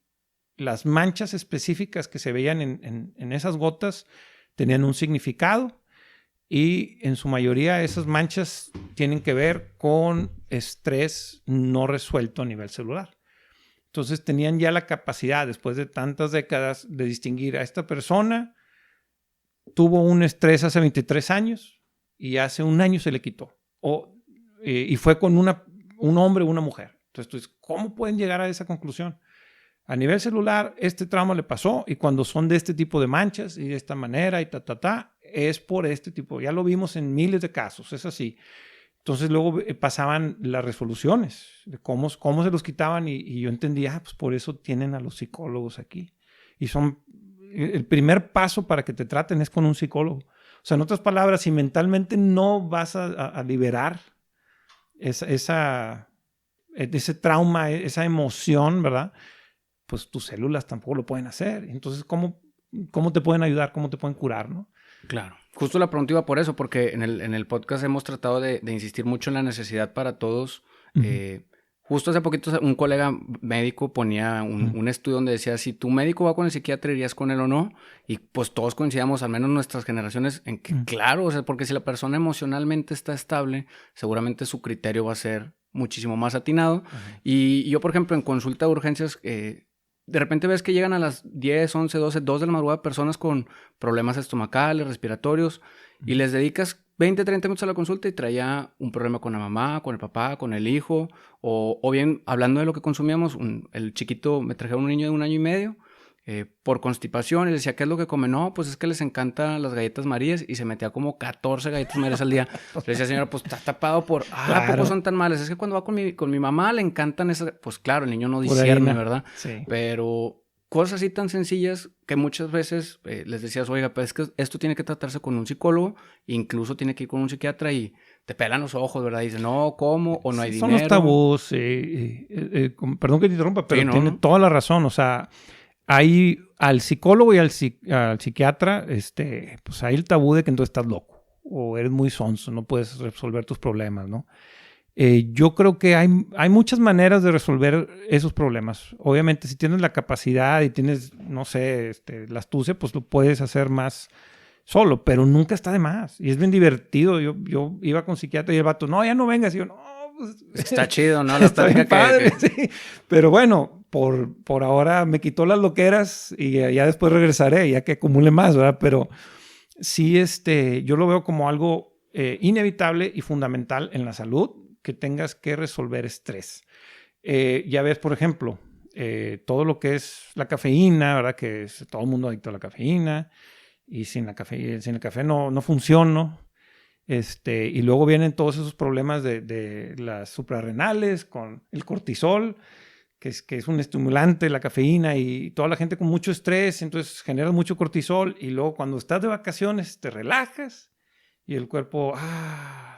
las manchas específicas que se veían en esas gotas tenían un significado y en su mayoría esas manchas tienen que ver con estrés no resuelto a nivel celular. Entonces tenían ya la capacidad, después de tantas décadas, de distinguir a esta persona. Tuvo un estrés hace 23 años y hace un año se le quitó. Y fue con un hombre o una mujer. Entonces tú dices, ¿cómo pueden llegar a esa conclusión? A nivel celular, este trauma le pasó y cuando son de este tipo de manchas y de esta manera y es por este tipo. Ya lo vimos en miles de casos, es así. Entonces luego pasaban las resoluciones de cómo se los quitaban y yo entendía, pues por eso tienen a los psicólogos aquí. Y el primer paso para que te traten es con un psicólogo. O sea, en otras palabras, si mentalmente no vas a liberar ese trauma, esa emoción, ¿verdad? Pues tus células tampoco lo pueden hacer. Entonces, ¿cómo te pueden ayudar? ¿Cómo te pueden curar, no? Claro. Justo la pregunta iba por eso, porque en el podcast hemos tratado de insistir mucho en la necesidad para todos. Justo hace poquito un colega médico ponía un estudio donde decía si tu médico va con el psiquiatra, irías con él o no. Y pues todos coincidíamos, al menos nuestras generaciones, en que claro, o sea, porque si la persona emocionalmente está estable, seguramente su criterio va a ser muchísimo más atinado. Y yo, por ejemplo, en consulta de urgencias, de repente ves que llegan a las 10, 11, 12, 2 de la madrugada personas con problemas estomacales, respiratorios, y les dedicas 20, 30 minutos a la consulta y traía un problema con la mamá, con el papá, con el hijo, o bien, hablando de lo que consumíamos, el chiquito, me trajeron un niño de 1 año y medio, por constipación, y le decía, ¿qué es lo que come? No, pues es que les encantan las galletas Marías, y se metía como 14 galletas Marías al día. Le decía, señora, pues está tapado por, ¿a poco son tan malas? Es que cuando va con mi mamá le encantan esas, pues claro, el niño no discierne, ¿verdad? Sí. Pero cosas así tan sencillas que muchas veces les decías, oiga, pues es que esto tiene que tratarse con un psicólogo, incluso tiene que ir con un psiquiatra, y te pelan los ojos, ¿verdad? Y dicen, no, ¿cómo? O no hay dinero. Son los tabús. Perdón que te interrumpa, pero tiene toda la razón. O sea, hay al psicólogo y al psiquiatra, pues hay el tabú de que entonces estás loco o eres muy sonso, no puedes resolver tus problemas, ¿no? Yo creo que hay muchas maneras de resolver esos problemas. Obviamente, si tienes la capacidad y tienes, no sé, la astucia, pues lo puedes hacer más solo, pero nunca está de más. Y es bien divertido. Yo iba con psiquiatra y el vato, no, ya no vengas. Y yo, no, pues, está chido, ¿no? La está bien padre, sí. Pero bueno, por ahora me quitó las loqueras y ya después regresaré, ya que acumule más, ¿verdad? Pero sí, yo lo veo como algo inevitable y fundamental en la salud, que tengas que resolver estrés. Ya ves, por ejemplo, todo lo que es la cafeína, ¿verdad? Que es todo el mundo adicto a la cafeína, y sin el café no funciona. Y luego vienen todos esos problemas de las suprarrenales con el cortisol, que es un estimulante, la cafeína, y toda la gente con mucho estrés, entonces generas mucho cortisol, y luego cuando estás de vacaciones te relajas y el cuerpo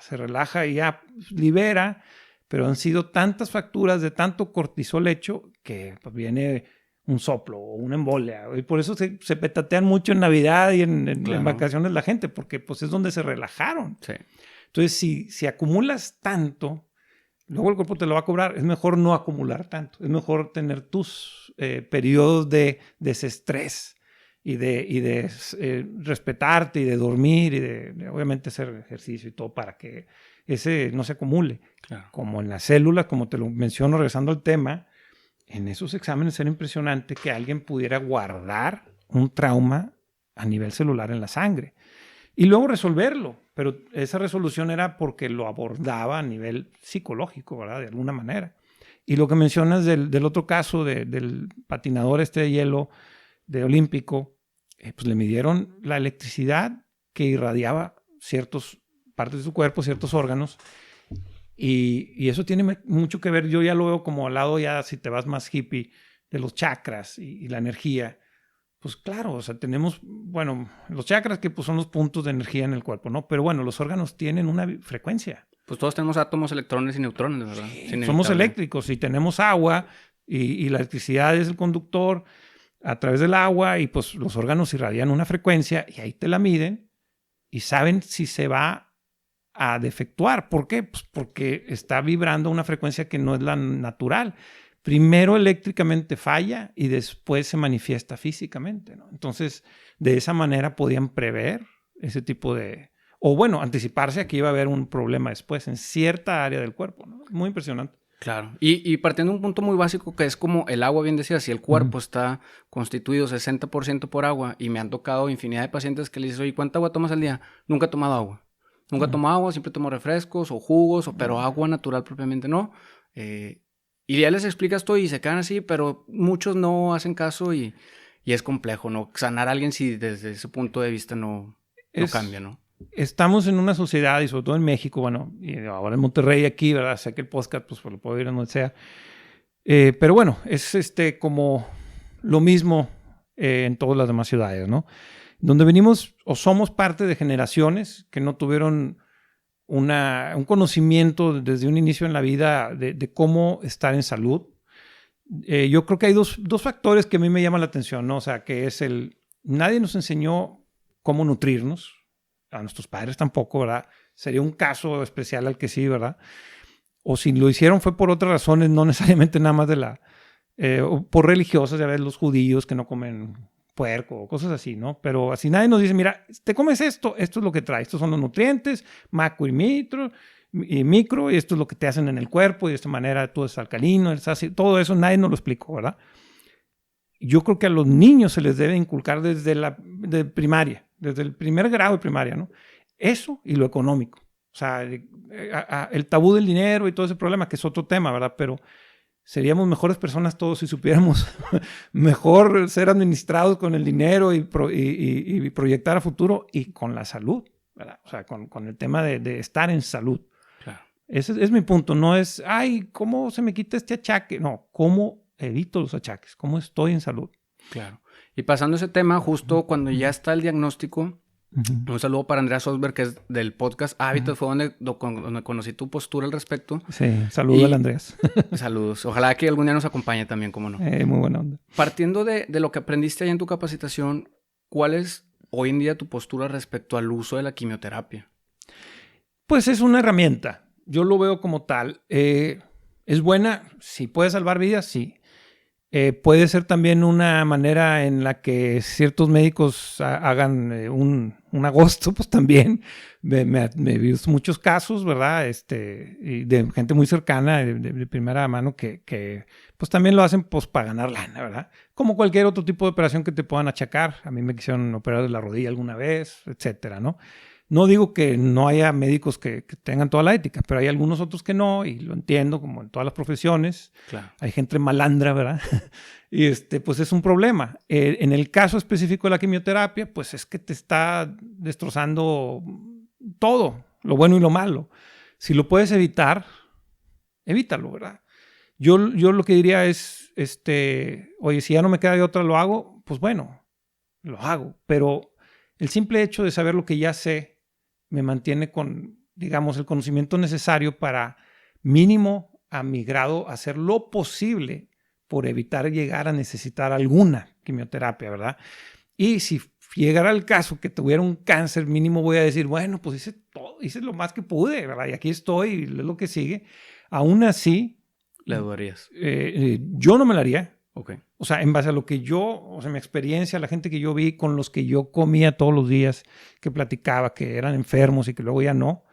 se relaja y ya libera, pero han sido tantas facturas de tanto cortisol hecho que pues, viene un soplo o una embolia, y por eso se petatean mucho en Navidad y en vacaciones la gente, porque pues es donde se relajaron. Sí. Entonces, si acumulas tanto, luego el cuerpo te lo va a cobrar. Es mejor no acumular tanto. Es mejor tener tus periodos de desestrés y de respetarte y de dormir y de obviamente hacer ejercicio y todo para que ese no se acumule. Claro. Como en las células, como te lo menciono regresando al tema, en esos exámenes era impresionante que alguien pudiera guardar un trauma a nivel celular en la sangre y luego resolverlo. Pero esa resolución era porque lo abordaba a nivel psicológico, ¿verdad? De alguna manera. Y lo que mencionas del otro caso del patinador de hielo de olímpico, pues le midieron la electricidad que irradiaba ciertas partes de su cuerpo, ciertos órganos. Y eso tiene mucho que ver. Yo ya lo veo como al lado ya, si te vas más hippie, de los chakras y la energía. Pues claro, o sea, tenemos, bueno, los chakras que pues son los puntos de energía en el cuerpo, ¿no? Pero bueno, los órganos tienen una frecuencia. Pues todos tenemos átomos, electrones y neutrones, ¿verdad? Sí, somos eléctricos y tenemos agua y la electricidad es el conductor a través del agua y pues los órganos irradian una frecuencia y ahí te la miden y saben si se va a defectuar. ¿Por qué? Pues porque está vibrando una frecuencia que no es la natural. Primero eléctricamente falla y después se manifiesta físicamente, ¿no? Entonces, de esa manera podían prever ese tipo de... O bueno, anticiparse a que iba a haber un problema después en cierta área del cuerpo, ¿no? Muy impresionante. Claro. Y partiendo de un punto muy básico que es como el agua, bien decía, si el cuerpo está constituido 60% por agua, y me han tocado infinidad de pacientes que le dices, oye, ¿cuánta agua tomas al día? Nunca he tomado agua. Nunca tomo agua, siempre tomo refrescos o jugos, pero agua natural propiamente no. Y ya les explicas todo y se quedan así, pero muchos no hacen caso y es complejo, ¿no? Sanar a alguien si desde ese punto de vista no cambia, ¿no? Estamos en una sociedad, y sobre todo en México, bueno, y ahora en Monterrey aquí, ¿verdad? Sé que el podcast pues lo puedo ir en donde sea. Pero bueno, es como lo mismo en todas las demás ciudades, ¿no? Donde venimos o somos parte de generaciones que no tuvieron un conocimiento desde un inicio en la vida de cómo estar en salud. Yo creo que hay dos factores que a mí me llaman la atención, ¿no? O sea, que es nadie nos enseñó cómo nutrirnos, a nuestros padres tampoco, ¿verdad? Sería un caso especial al que sí, ¿verdad? O si lo hicieron fue por otras razones, no necesariamente nada más por religiosas, ya ves, los judíos que no comen puerco o cosas así, ¿no? Pero así nadie nos dice, mira, te comes esto es lo que trae, estos son los nutrientes, macro y micro, y micro, y esto es lo que te hacen en el cuerpo, y de esta manera tú eres alcalino, eres ácido, todo eso nadie nos lo explicó, ¿verdad? Yo creo que a los niños se les debe inculcar de primaria, desde el primer grado de primaria, ¿no? Eso y lo económico. O sea, el tabú del dinero y todo ese problema, que es otro tema, ¿verdad? Pero seríamos mejores personas todos si supiéramos mejor ser administrados con el dinero y proyectar a futuro y con la salud, ¿verdad? O sea, con el tema de estar en salud. Claro. Ese es mi punto. No es, ay, ¿cómo se me quita este achaque? No, ¿cómo evito los achaques? ¿Cómo estoy en salud? Claro. Y pasando ese tema, justo cuando ya está el diagnóstico, un saludo para Andrea Sosberg, que es del podcast Hábitos, fue donde conocí tu postura al respecto. Sí, saludos al Andrés. Saludos. Ojalá que algún día nos acompañe también, cómo no. Muy buena onda. Partiendo de lo que aprendiste ahí en tu capacitación, ¿cuál es hoy en día tu postura respecto al uso de la quimioterapia? Pues es una herramienta. Yo lo veo como tal. ¿Es buena? Sí. ¿Puede salvar vidas? Sí. Puede ser también una manera en la que ciertos médicos hagan un agosto, pues también. Me he visto muchos casos, ¿verdad? Y de gente muy cercana, de primera mano, que pues también lo hacen pues para ganar lana, ¿verdad? Como cualquier otro tipo de operación que te puedan achacar. A mí me quisieron operar de la rodilla alguna vez, etcétera, ¿no? No digo que no haya médicos que tengan toda la ética, pero hay algunos otros que no, y lo entiendo, como en todas las profesiones. Claro. Hay gente malandra, ¿verdad? Y pues es un problema. En el caso específico de la quimioterapia, pues es que te está destrozando todo, lo bueno y lo malo. Si lo puedes evitar, evítalo, ¿verdad? Yo lo que diría es, oye, si ya no me queda de otra, lo hago, pues bueno, lo hago. Pero el simple hecho de saber lo que ya sé me mantiene con, digamos, el conocimiento necesario para mínimo a mi grado hacer lo posible por evitar llegar a necesitar alguna quimioterapia, ¿verdad? Y si llegara el caso que tuviera un cáncer, mínimo voy a decir, bueno, pues hice todo, hice lo más que pude, ¿verdad? Y aquí estoy, y es lo que sigue. Aún así... ¿Le dudarías? Yo no me la haría. Ok. O sea, en base a lo que o sea, mi experiencia, la gente que yo vi, con los que yo comía todos los días, que platicaba, que eran enfermos y que luego ya no,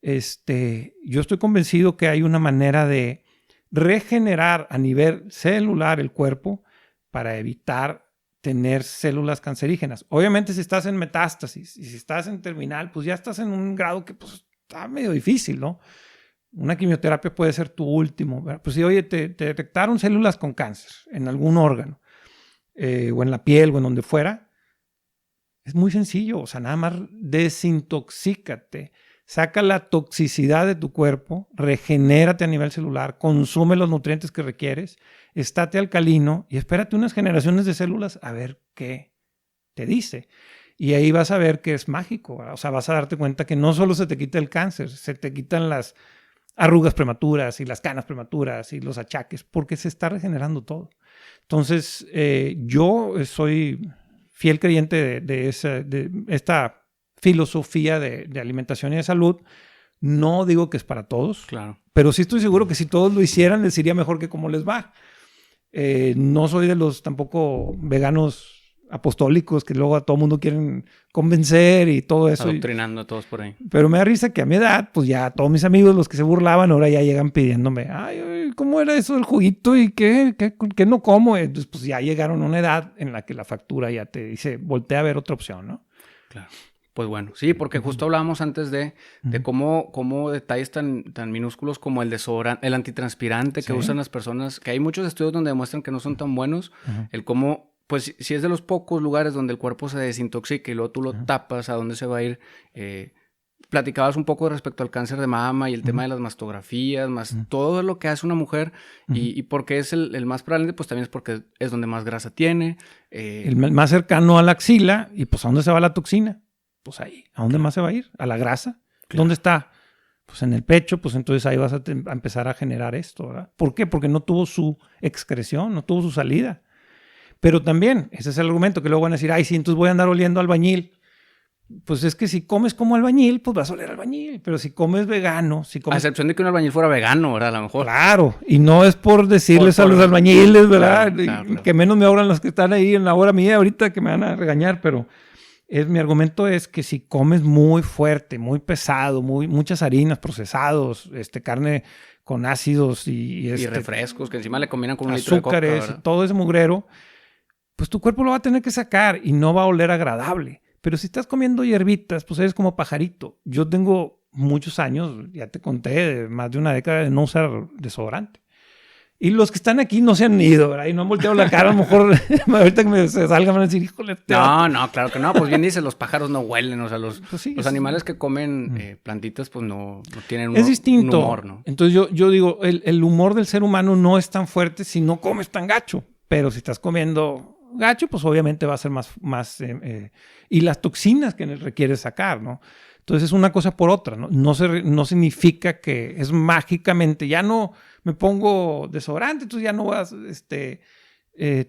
yo estoy convencido que hay una manera de regenerar a nivel celular el cuerpo para evitar tener células cancerígenas. Obviamente, si estás en metástasis y si estás en terminal, pues ya estás en un grado que pues, está medio difícil, ¿no? Una quimioterapia puede ser tu último, ¿verdad? Pues si, oye, te detectaron células con cáncer en algún órgano, o en la piel, o en donde fuera, es muy sencillo. O sea, nada más desintoxícate, saca la toxicidad de tu cuerpo, regenérate a nivel celular, consume los nutrientes que requieres, estate alcalino y espérate unas generaciones de células a ver qué te dice. Y ahí vas a ver que es mágico, ¿verdad? O sea, vas a darte cuenta que no solo se te quita el cáncer, se te quitan las arrugas prematuras y las canas prematuras y los achaques, porque se está regenerando todo. Entonces, yo soy fiel creyente de esta filosofía de alimentación y de salud. No digo que es para todos, claro, pero sí estoy seguro que si todos lo hicieran, les iría mejor que como les va. No soy de los tampoco veganos apostólicos que luego a todo mundo quieren convencer y todo eso. Adoctrinando a todos por ahí. Pero me da risa que a mi edad, pues ya todos mis amigos, los que se burlaban, ahora ya llegan pidiéndome, ay, ¿cómo era eso del juguito y qué no como? Entonces, pues ya llegaron a una edad en la que la factura ya te dice, voltea a ver otra opción, ¿no? Claro. Pues bueno, sí, porque justo hablábamos antes de cómo detalles tan minúsculos como el desodorante, el antitranspirante que usan las personas, que hay muchos estudios donde demuestran que no son tan buenos, el cómo, pues si es de los pocos lugares donde el cuerpo se desintoxica y luego tú lo tapas, ¿a dónde se va a ir? Platicabas un poco respecto al cáncer de mama y el tema de las mastografías, más todo lo que hace una mujer y porque es el más prevalente, pues también es porque es donde más grasa tiene. El más cercano a la axila, y pues ¿a dónde se va la toxina? Pues ahí. ¿A dónde más se va a ir? ¿A la grasa? Claro. ¿Dónde está? Pues en el pecho, pues entonces ahí vas a empezar a generar esto, ¿verdad? ¿Por qué? Porque no tuvo su excreción, no tuvo su salida. Pero también, ese es el argumento que luego van a decir, ay, sí, entonces voy a andar oliendo albañil. Pues es que si comes como albañil, pues vas a oler albañil. Pero si comes vegano, si comes... A excepción de que un albañil fuera vegano, ¿verdad? A lo mejor. Claro, y no es por decirles a los albañiles, ¿verdad? Claro. Que menos me obran los que están ahí en la hora mía ahorita que me van a regañar, pero Mi argumento es que si comes muy fuerte, muy pesado, muchas harinas, procesados, carne con ácidos y refrescos, que encima le combinan con un litro de coca, azúcares, todo ese mugrero, pues tu cuerpo lo va a tener que sacar y no va a oler agradable. Pero si estás comiendo hierbitas, pues eres como pajarito. Yo tengo muchos años, ya te conté, más de una década de no usar desodorante. Y los que están aquí no se han ido, ¿verdad? Y no han volteado la cara, a lo mejor ahorita que se salgan van a decir, híjole. No, claro que no. Pues bien dices, los pájaros no huelen. O sea, los animales que comen plantitas, pues no tienen es distinto. Un humor, ¿no? Entonces yo digo, el humor del ser humano no es tan fuerte si no comes tan gacho. Pero si estás comiendo gacho, pues obviamente va a ser más y las toxinas que requiere sacar, ¿no? Entonces es una cosa por otra, ¿no? No significa que es mágicamente, ya no me pongo desodorante, entonces ya no vas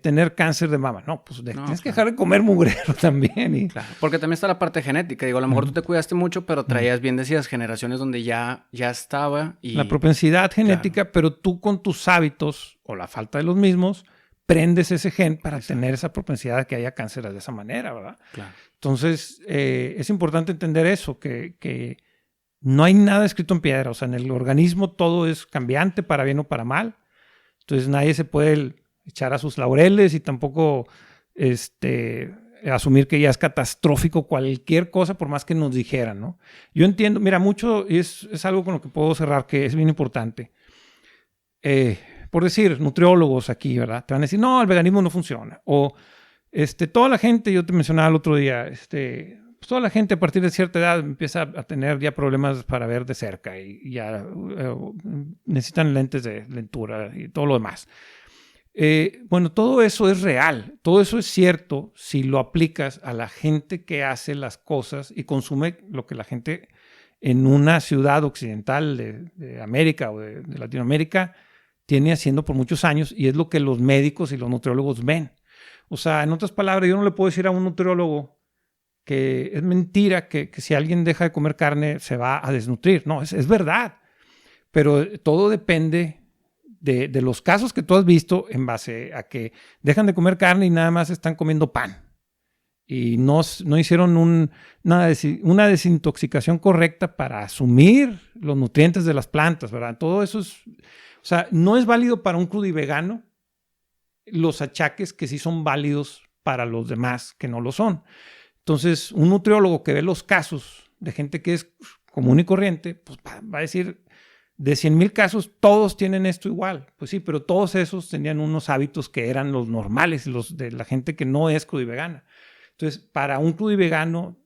tener cáncer de mama. No, pues tienes que dejar de comer mugrero también. Claro, porque también está la parte genética. Digo, a lo mejor tú te cuidaste mucho, pero traías, bien decías, generaciones donde ya estaba. Y... La propensidad genética, claro. Pero tú con tus hábitos o la falta de los mismos, prendes ese gen para tener esa propensidad a que haya cáncer de esa manera, ¿verdad? Claro. Entonces, es importante entender eso, que no hay nada escrito en piedra. O sea, en el organismo todo es cambiante, para bien o para mal. Entonces, nadie se puede echar a sus laureles y tampoco asumir que ya es catastrófico cualquier cosa, por más que nos dijeran, ¿no? Yo entiendo, mira, mucho es algo con lo que puedo cerrar, que es bien importante. Por decir, nutriólogos aquí, ¿verdad? Te van a decir, no, el veganismo no funciona. O toda la gente, yo te mencionaba el otro día, pues toda la gente a partir de cierta edad empieza a tener ya problemas para ver de cerca y ya necesitan lentes de lectura y todo lo demás. Bueno, todo eso es real, todo eso es cierto si lo aplicas a la gente que hace las cosas y consume lo que la gente en una ciudad occidental de América o de Latinoamérica tiene haciendo por muchos años, y es lo que los médicos y los nutriólogos ven. O sea, en otras palabras, yo no le puedo decir a un nutriólogo que es mentira que si alguien deja de comer carne se va a desnutrir. No, es verdad. Pero todo depende de los casos que tú has visto en base a que dejan de comer carne y nada más están comiendo pan. Y no hicieron una desintoxicación correcta para asumir los nutrientes de las plantas, ¿verdad? Todo eso es... O sea, no es válido para un crudivegano los achaques que sí son válidos para los demás que no lo son. Entonces, un nutriólogo que ve los casos de gente que es común y corriente, pues va a decir, de 100,000 casos, todos tienen esto igual. Pues sí, pero todos esos tenían unos hábitos que eran los normales, los de la gente que no es crudivegana. Entonces, para un crudivegano,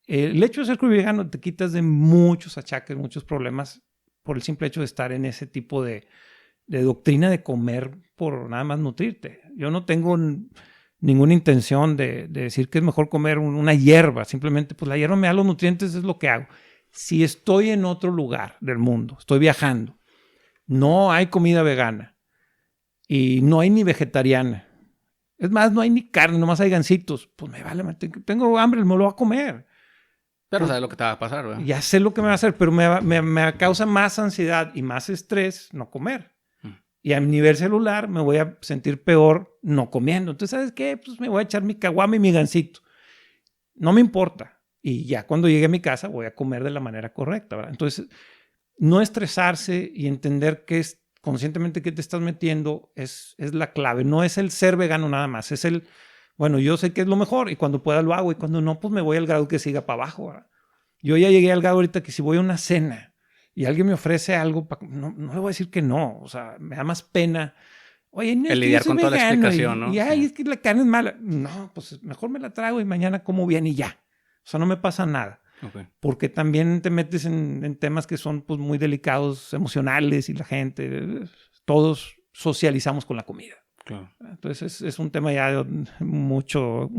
el hecho de ser crudivegano te quitas de muchos achaques, muchos problemas, por el simple hecho de estar en ese tipo de doctrina de comer por nada más nutrirte. Yo no tengo ninguna intención de decir que es mejor comer una hierba. Simplemente, pues la hierba me da los nutrientes, es lo que hago. Si estoy en otro lugar del mundo, estoy viajando, no hay comida vegana y no hay ni vegetariana. Es más, no hay ni carne, nomás hay gansitos. Pues me vale, tengo hambre, me lo voy a comer. Pero sabes lo que te va a pasar, ¿verdad? Ya sé lo que me va a hacer, pero me causa más ansiedad y más estrés no comer. Y a nivel celular me voy a sentir peor no comiendo. Entonces, ¿sabes qué? Pues me voy a echar mi caguama y mi gansito. No me importa. Y ya cuando llegue a mi casa voy a comer de la manera correcta, ¿verdad? Entonces, no estresarse y entender que es conscientemente que te estás metiendo es la clave. No es el ser vegano nada más. Es bueno, yo sé que es lo mejor y cuando pueda lo hago y cuando no, pues me voy al grado que siga para abajo, ¿verdad? Yo ya llegué al grado ahorita que si voy a una cena y alguien me ofrece algo, no le voy a decir que no. O sea, me da más pena. Oye, el lidiar con toda la explicación, ¿no? Y es que la carne es mala. No, pues mejor me la trago y mañana como bien y ya. O sea, no me pasa nada. Okay. Porque también te metes en temas que son pues, muy delicados, emocionales, y la gente, todos socializamos con la comida. Claro. Entonces es un tema ya de mucho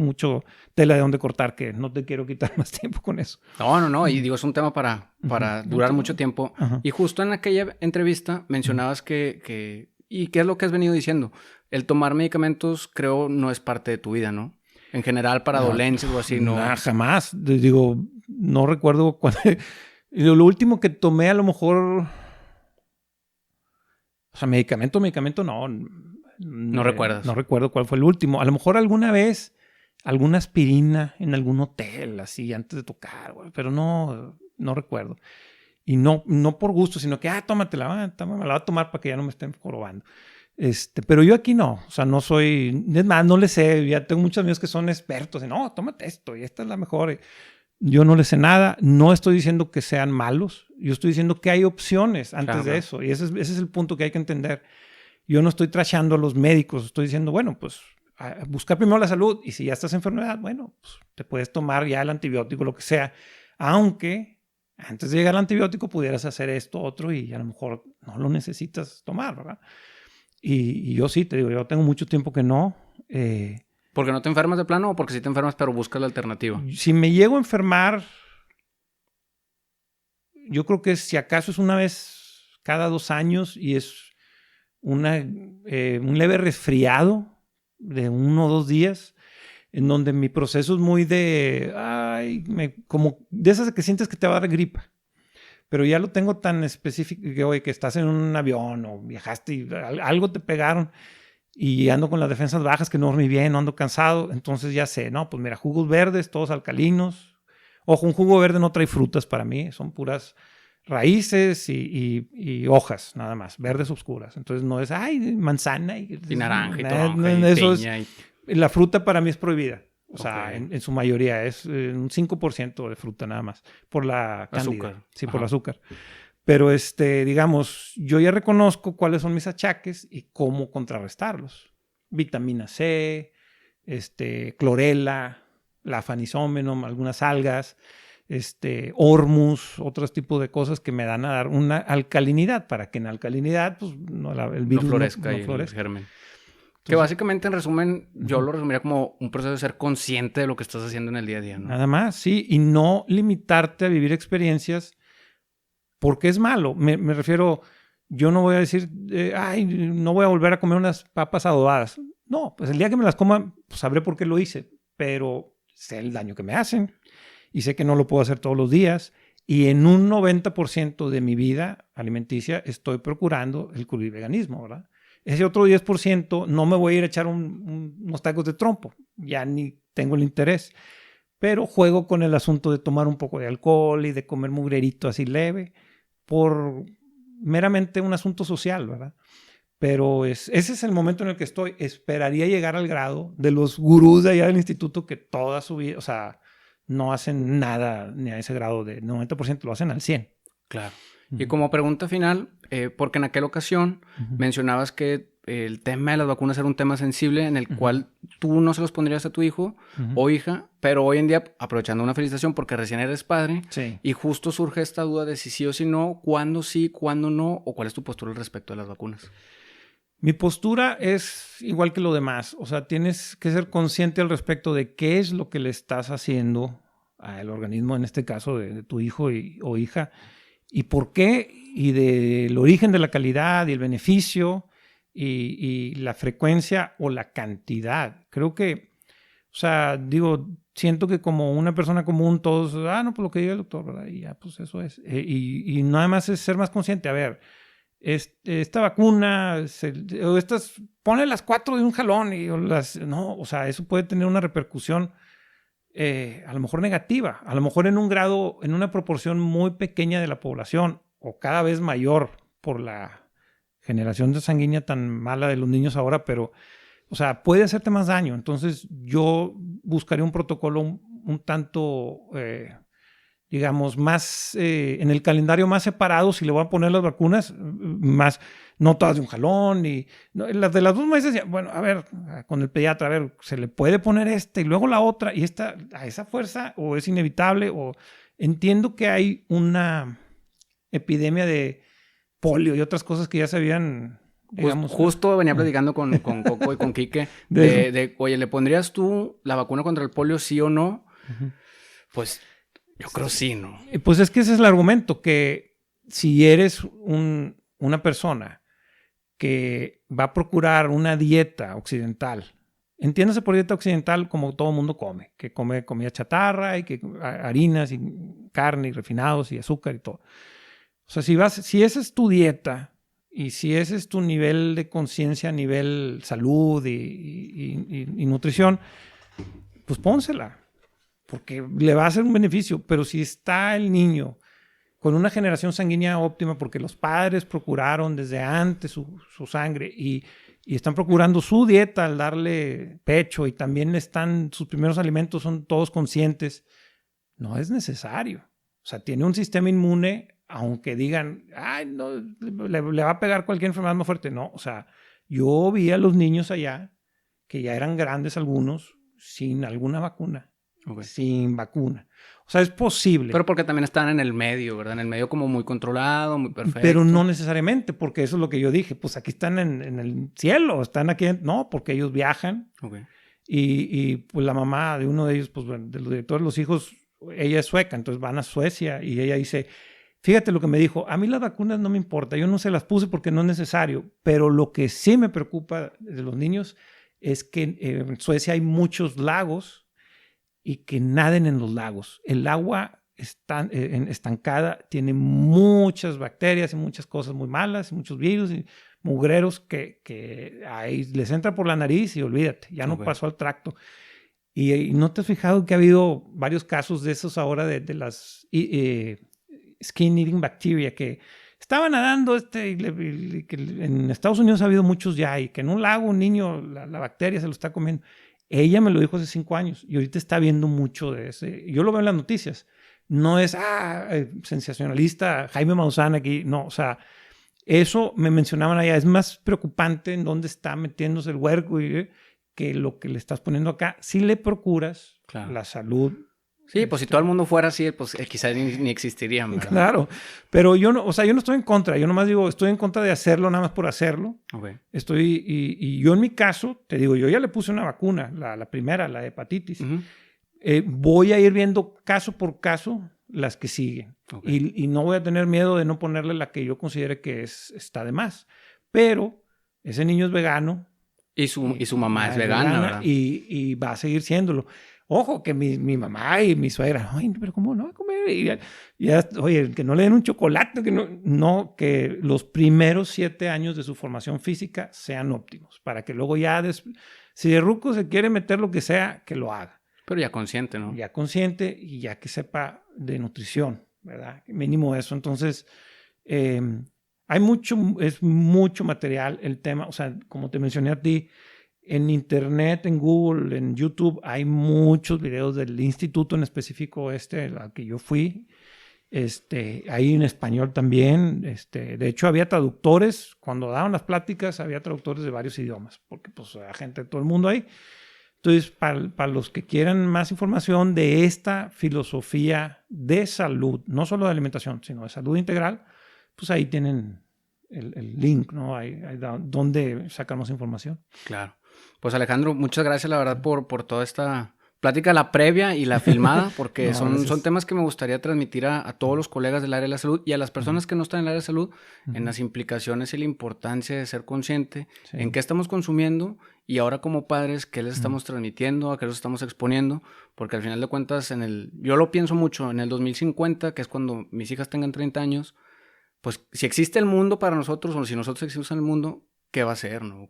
tela de donde cortar, que no te quiero quitar más tiempo con eso. No. Y digo, es un tema para durar mucho tiempo. Ajá. Y justo en aquella entrevista mencionabas que... ¿Y qué es lo que has venido diciendo? El tomar medicamentos, creo, no es parte de tu vida, ¿no? En general, para dolencias o así, ¿no? Jamás. Digo, no recuerdo cuándo... Lo último que tomé, a lo mejor... O sea, medicamento no. No recuerdas. No recuerdo cuál fue el último. A lo mejor alguna vez alguna aspirina en algún hotel, así, antes de tocar, güey, pero no recuerdo. Y no por gusto, sino que, tómatela, me la voy a tomar para que ya no me estén jorobando. Pero yo aquí no, o sea, no soy, es más, no le sé, ya tengo muchos amigos que son expertos, y no, tómate esto, y esta es la mejor. Yo no le sé nada, no estoy diciendo que sean malos, yo estoy diciendo que hay opciones antes de eso, y ese es el punto que hay que entender. Yo no estoy trashando a los médicos, estoy diciendo, bueno, pues buscar primero la salud, y si ya estás en enfermedad, bueno, pues te puedes tomar ya el antibiótico, lo que sea, aunque antes de llegar al antibiótico pudieras hacer esto, otro, y a lo mejor no lo necesitas tomar, ¿verdad? Y yo sí, te digo, yo tengo mucho tiempo que no. ¿Porque no te enfermas de plano o porque sí te enfermas pero buscas la alternativa? Si me llego a enfermar, yo creo que si acaso es una vez cada 2 años y es un leve resfriado de 1 o 2 días, en donde mi proceso es muy como de esas que sientes que te va a dar gripa. Pero ya lo tengo tan específico que estás en un avión o viajaste y algo te pegaron y ando con las defensas bajas, que no dormí bien, no ando cansado. Entonces ya sé, no, pues mira, jugos verdes, todos alcalinos. Ojo, un jugo verde no trae frutas para mí, son puras raíces y hojas, nada más, verdes oscuras. Entonces no es, manzana y naranja y toronja y piña. La fruta para mí es prohibida. O sea, en su mayoría es un 5% de fruta nada más, por la cándida. Azúcar. Sí, por el azúcar. Pero digamos, yo ya reconozco cuáles son mis achaques y cómo contrarrestarlos. Vitamina C, clorela, la afanisómeno, algunas algas, hormus, otros tipos de cosas que me dan a dar una alcalinidad, para que en alcalinidad pues, el virus no florezca. El germen. Que básicamente, en resumen, yo lo resumiría como un proceso de ser consciente de lo que estás haciendo en el día a día, ¿no? Nada más, sí. Y no limitarte a vivir experiencias porque es malo. Me refiero, yo no voy a decir, no voy a volver a comer unas papas adobadas. No, pues el día que me las coma, pues sabré por qué lo hice. Pero sé el daño que me hacen y sé que no lo puedo hacer todos los días. Y en un 90% de mi vida alimenticia estoy procurando el veganismo, ¿verdad? Ese otro 10% no me voy a ir a echar unos tacos de trompo. Ya ni tengo el interés. Pero juego con el asunto de tomar un poco de alcohol y de comer mugrerito así leve por meramente un asunto social, ¿verdad? Pero ese es el momento en el que estoy. Esperaría llegar al grado de los gurús de allá del instituto que toda su vida, o sea, no hacen nada ni a ese grado de 90%, lo hacen al 100%. Claro. Y como pregunta final, porque en aquella ocasión mencionabas que el tema de las vacunas era un tema sensible en el cual tú no se los pondrías a tu hijo o hija, pero hoy en día, aprovechando una felicitación porque recién eres padre, y justo surge esta duda de si sí o si no, cuándo sí, cuándo no, o cuál es tu postura al respecto de las vacunas. Mi postura es igual que lo demás. O sea, tienes que ser consciente al respecto de qué es lo que le estás haciendo al organismo, en este caso de tu hijo o hija, y por qué, y del origen de la calidad y el beneficio y la frecuencia o la cantidad. Creo que, o sea, digo, siento que como una persona común todos, no, pues lo que diga el doctor, ¿verdad? Y ya, pues eso es. Y nada más es ser más consciente. A ver, esta vacuna, pone las 4 de un jalón no, o sea, eso puede tener una repercusión a lo mejor negativa, a lo mejor en un grado, en una proporción muy pequeña de la población o cada vez mayor por la generación de sanguínea tan mala de los niños ahora, pero, o sea, puede hacerte más daño. Entonces yo buscaría un protocolo un tanto, digamos, más en el calendario más separado. Si le voy a poner las vacunas, más, no todas de un jalón, las de las 2 meses, bueno, a ver, con el pediatra, a ver, se le puede poner y luego la otra, y a esa fuerza, o es inevitable, o entiendo que hay una epidemia de polio y otras cosas que ya se habían, digamos. Justo venía platicando con Coco y con Quique oye, ¿le pondrías tú la vacuna contra el polio sí o no? Pues yo creo sí, ¿no? Pues es que ese es el argumento, que si eres una persona que va a procurar una dieta occidental, entiéndase por dieta occidental como todo mundo come, que come comida chatarra y que harinas y carne y refinados y azúcar y todo. O sea, si esa es tu dieta y si ese es tu nivel de conciencia a nivel salud y nutrición, pues pónsela, porque le va a hacer un beneficio. Pero si está el niño con una generación sanguínea óptima, porque los padres procuraron desde antes su sangre y están procurando su dieta al darle pecho y también sus primeros alimentos son todos conscientes, no es necesario. O sea, tiene un sistema inmune, aunque digan, ay, no, le va a pegar cualquier enfermedad más fuerte. No, o sea, yo vi a los niños allá, que ya eran grandes algunos, sin alguna vacuna. Okay. Sin vacuna. O sea, es posible. Pero porque también están en el medio, ¿verdad? En el medio como muy controlado, muy perfecto. Pero no necesariamente, porque eso es lo que yo dije. Pues aquí están en el cielo, están aquí. No, porque ellos viajan. Okay. Y pues la mamá de uno de ellos, pues de los directores, los hijos, ella es sueca, entonces van a Suecia y ella dice, fíjate lo que me dijo, a mí las vacunas no me importa, yo no se las puse porque no es necesario, pero lo que sí me preocupa de los niños es que en Suecia hay muchos lagos y que naden en los lagos. El agua estancada tiene muchas bacterias y muchas cosas muy malas, y muchos virus y mugreros que ahí les entra por la nariz y olvídate, ya no pasó al tracto. Y ¿no te has fijado que ha habido varios casos de esos ahora de las skin eating bacteria que estaban nadando que en Estados Unidos ha habido muchos ya y que en un lago un niño la bacteria se lo está comiendo? Ella me lo dijo hace 5 años y ahorita está viendo mucho de ese. Yo lo veo en las noticias. No es, sensacionalista, Jaime Maussan aquí. No, o sea, eso me mencionaban allá. Es más preocupante en dónde está metiéndose el huerco que lo que le estás poniendo acá. Si le procuras la salud. Sí, pues si todo el mundo fuera así, pues quizás ni existirían, ¿verdad? Claro, pero yo no estoy en contra. Yo nomás digo, estoy en contra de hacerlo nada más por hacerlo. Okay. Y yo en mi caso, te digo, yo ya le puse una vacuna, la primera, la de hepatitis. Uh-huh. Voy a ir viendo caso por caso las que siguen. Okay. Y no voy a tener miedo de no ponerle la que yo considere que está de más. Pero ese niño es vegano. Y su mamá es vegana, ¿verdad? Y va a seguir siéndolo. Ojo, que mi mamá y mi suegra, ay, pero ¿cómo no va a comer? Y oye, que no le den un chocolate, que los primeros 7 años de su formación física sean óptimos, para que luego ya, si de ruco se quiere meter lo que sea, que lo haga. Pero ya consciente, ¿no? Ya consciente y ya que sepa de nutrición, ¿verdad? Mínimo eso. Entonces, es mucho material el tema, o sea, como te mencioné a ti, en internet, en Google, en YouTube, hay muchos videos del instituto en específico al que yo fui. Hay en español también. De hecho, había traductores. Cuando daban las pláticas, había traductores de varios idiomas, porque pues hay gente de todo el mundo ahí. Entonces, para los que quieran más información de esta filosofía de salud, no solo de alimentación, sino de salud integral, pues ahí tienen el link, ¿no? Hay donde sacamos información. Claro. Pues Alejandro, muchas gracias la verdad por toda esta plática, la previa y la filmada, porque son temas que me gustaría transmitir a todos los colegas del área de la salud y a las personas que no están en el área de salud, en las implicaciones y la importancia de ser consciente en qué estamos consumiendo y ahora como padres, qué les estamos transmitiendo, a qué los estamos exponiendo, porque al final de cuentas, yo lo pienso mucho, en el 2050, que es cuando mis hijas tengan 30 años, pues si existe el mundo para nosotros o si nosotros existimos en el mundo, ¿qué va a ser, no?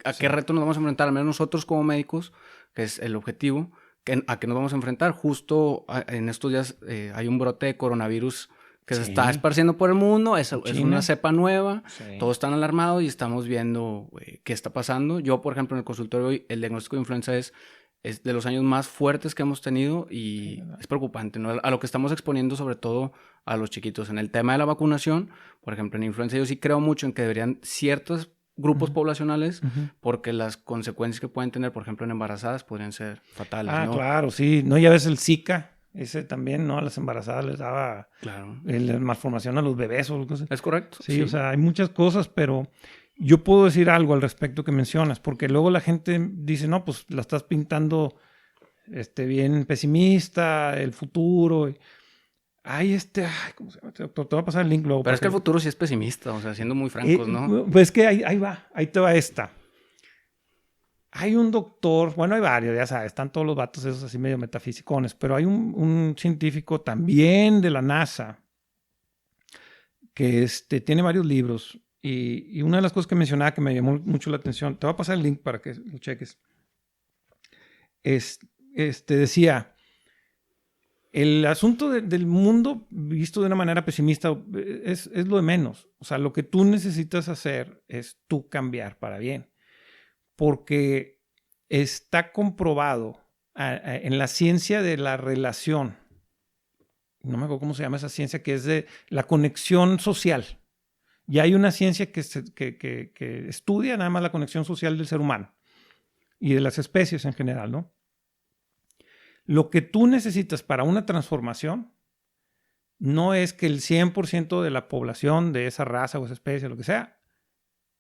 ¿A qué reto nos vamos a enfrentar? Al menos nosotros como médicos, que es el objetivo, ¿a qué nos vamos a enfrentar? Justo en estos días hay un brote de coronavirus que se está esparciendo por el mundo, es una cepa nueva, todos están alarmados y estamos viendo qué está pasando. Yo, por ejemplo, en el consultorio hoy, el diagnóstico de influenza es de los años más fuertes que hemos tenido y es preocupante, ¿no? A lo que estamos exponiendo sobre todo a los chiquitos. En el tema de la vacunación, por ejemplo, en influenza yo sí creo mucho en que deberían ciertos grupos poblacionales porque las consecuencias que pueden tener, por ejemplo, en embarazadas podrían ser fatales, ¿no? Claro, sí. No, ya ves el Zika, ese también, ¿no? A las embarazadas les daba la malformación a los bebés o cosas. Es correcto. Sí, o sea, hay muchas cosas, pero yo puedo decir algo al respecto que mencionas, porque luego la gente dice, no, pues la estás pintando bien pesimista, el futuro. ¿cómo se llama? Te va a pasar el link luego. Pero es que el futuro sí es pesimista, o sea, siendo muy francos, ¿no? Pues que ahí te va esta. Hay un doctor, bueno, hay varios, ya sabes, están todos los vatos esos así medio metafisicones, pero hay un científico también de la NASA que tiene varios libros. Y una de las cosas que mencionaba que me llamó mucho la atención, te voy a pasar el link para que lo cheques, decía, el asunto del mundo visto de una manera pesimista es lo de menos. O sea, lo que tú necesitas hacer es tú cambiar para bien. Porque está comprobado en la ciencia de la relación, no me acuerdo cómo se llama esa ciencia, que es de la conexión social. Y hay una ciencia que estudia nada más la conexión social del ser humano y de las especies en general, ¿no? Lo que tú necesitas para una transformación no es que el 100% de la población de esa raza o esa especie, lo que sea,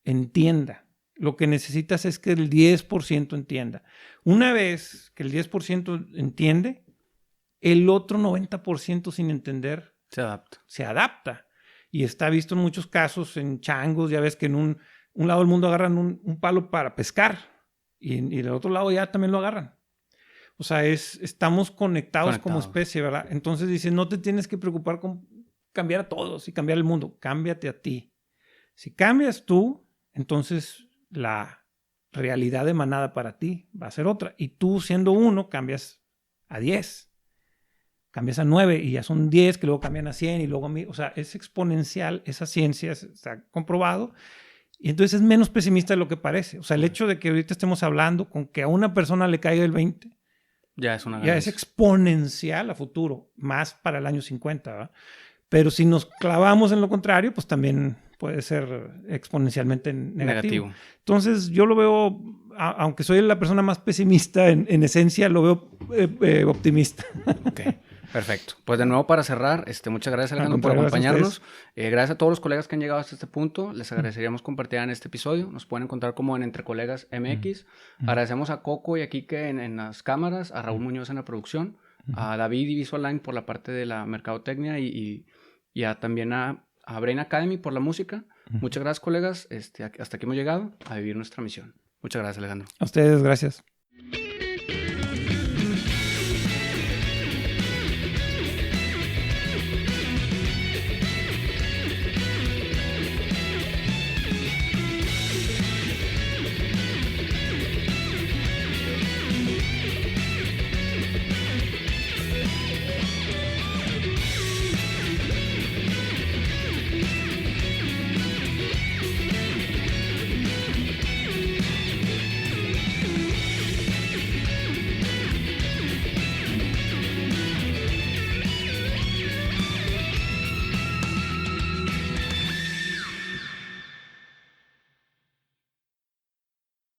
entienda. Lo que necesitas es que el 10% entienda. Una vez que el 10% entiende, el otro 90% sin entender se adapta. Y está visto en muchos casos en changos, ya ves que en un lado del mundo agarran un palo para pescar y del otro lado ya también lo agarran. O sea, estamos conectados como especie, ¿verdad? Entonces dice, no te tienes que preocupar con cambiar a todos y cambiar el mundo. Cámbiate a ti. Si cambias tú, entonces la realidad emanada para ti va a ser otra. Y tú siendo 1, cambias a 10. Cambias a 9 y ya son 10 que luego cambian a 100 y luego a 1000. O sea, es exponencial. Esa ciencia está comprobado. Y entonces es menos pesimista de lo que parece. O sea, el hecho de que ahorita estemos hablando con que a una persona le caiga el 20... Ya es una ganancia. Ya es exponencial a futuro. Más para el año 50, ¿verdad? Pero si nos clavamos en lo contrario, pues también puede ser exponencialmente negativo. Entonces yo lo veo, aunque soy la persona más pesimista, en esencia lo veo optimista. Ok, perfecto. Pues de nuevo para cerrar, muchas gracias Alejandro por acompañarnos. Gracias a todos los colegas que han llegado hasta este punto. Les agradeceríamos compartir en este episodio. Nos pueden encontrar como en Entre Colegas MX. Agradecemos a Coco y a Kike en las cámaras, a Raúl Muñoz en la producción, a David y Visualine por la parte de la mercadotecnia y también a Brain Academy por la música. Muchas gracias, colegas. Hasta aquí hemos llegado a vivir nuestra misión. Muchas gracias, Alejandro. A ustedes, gracias.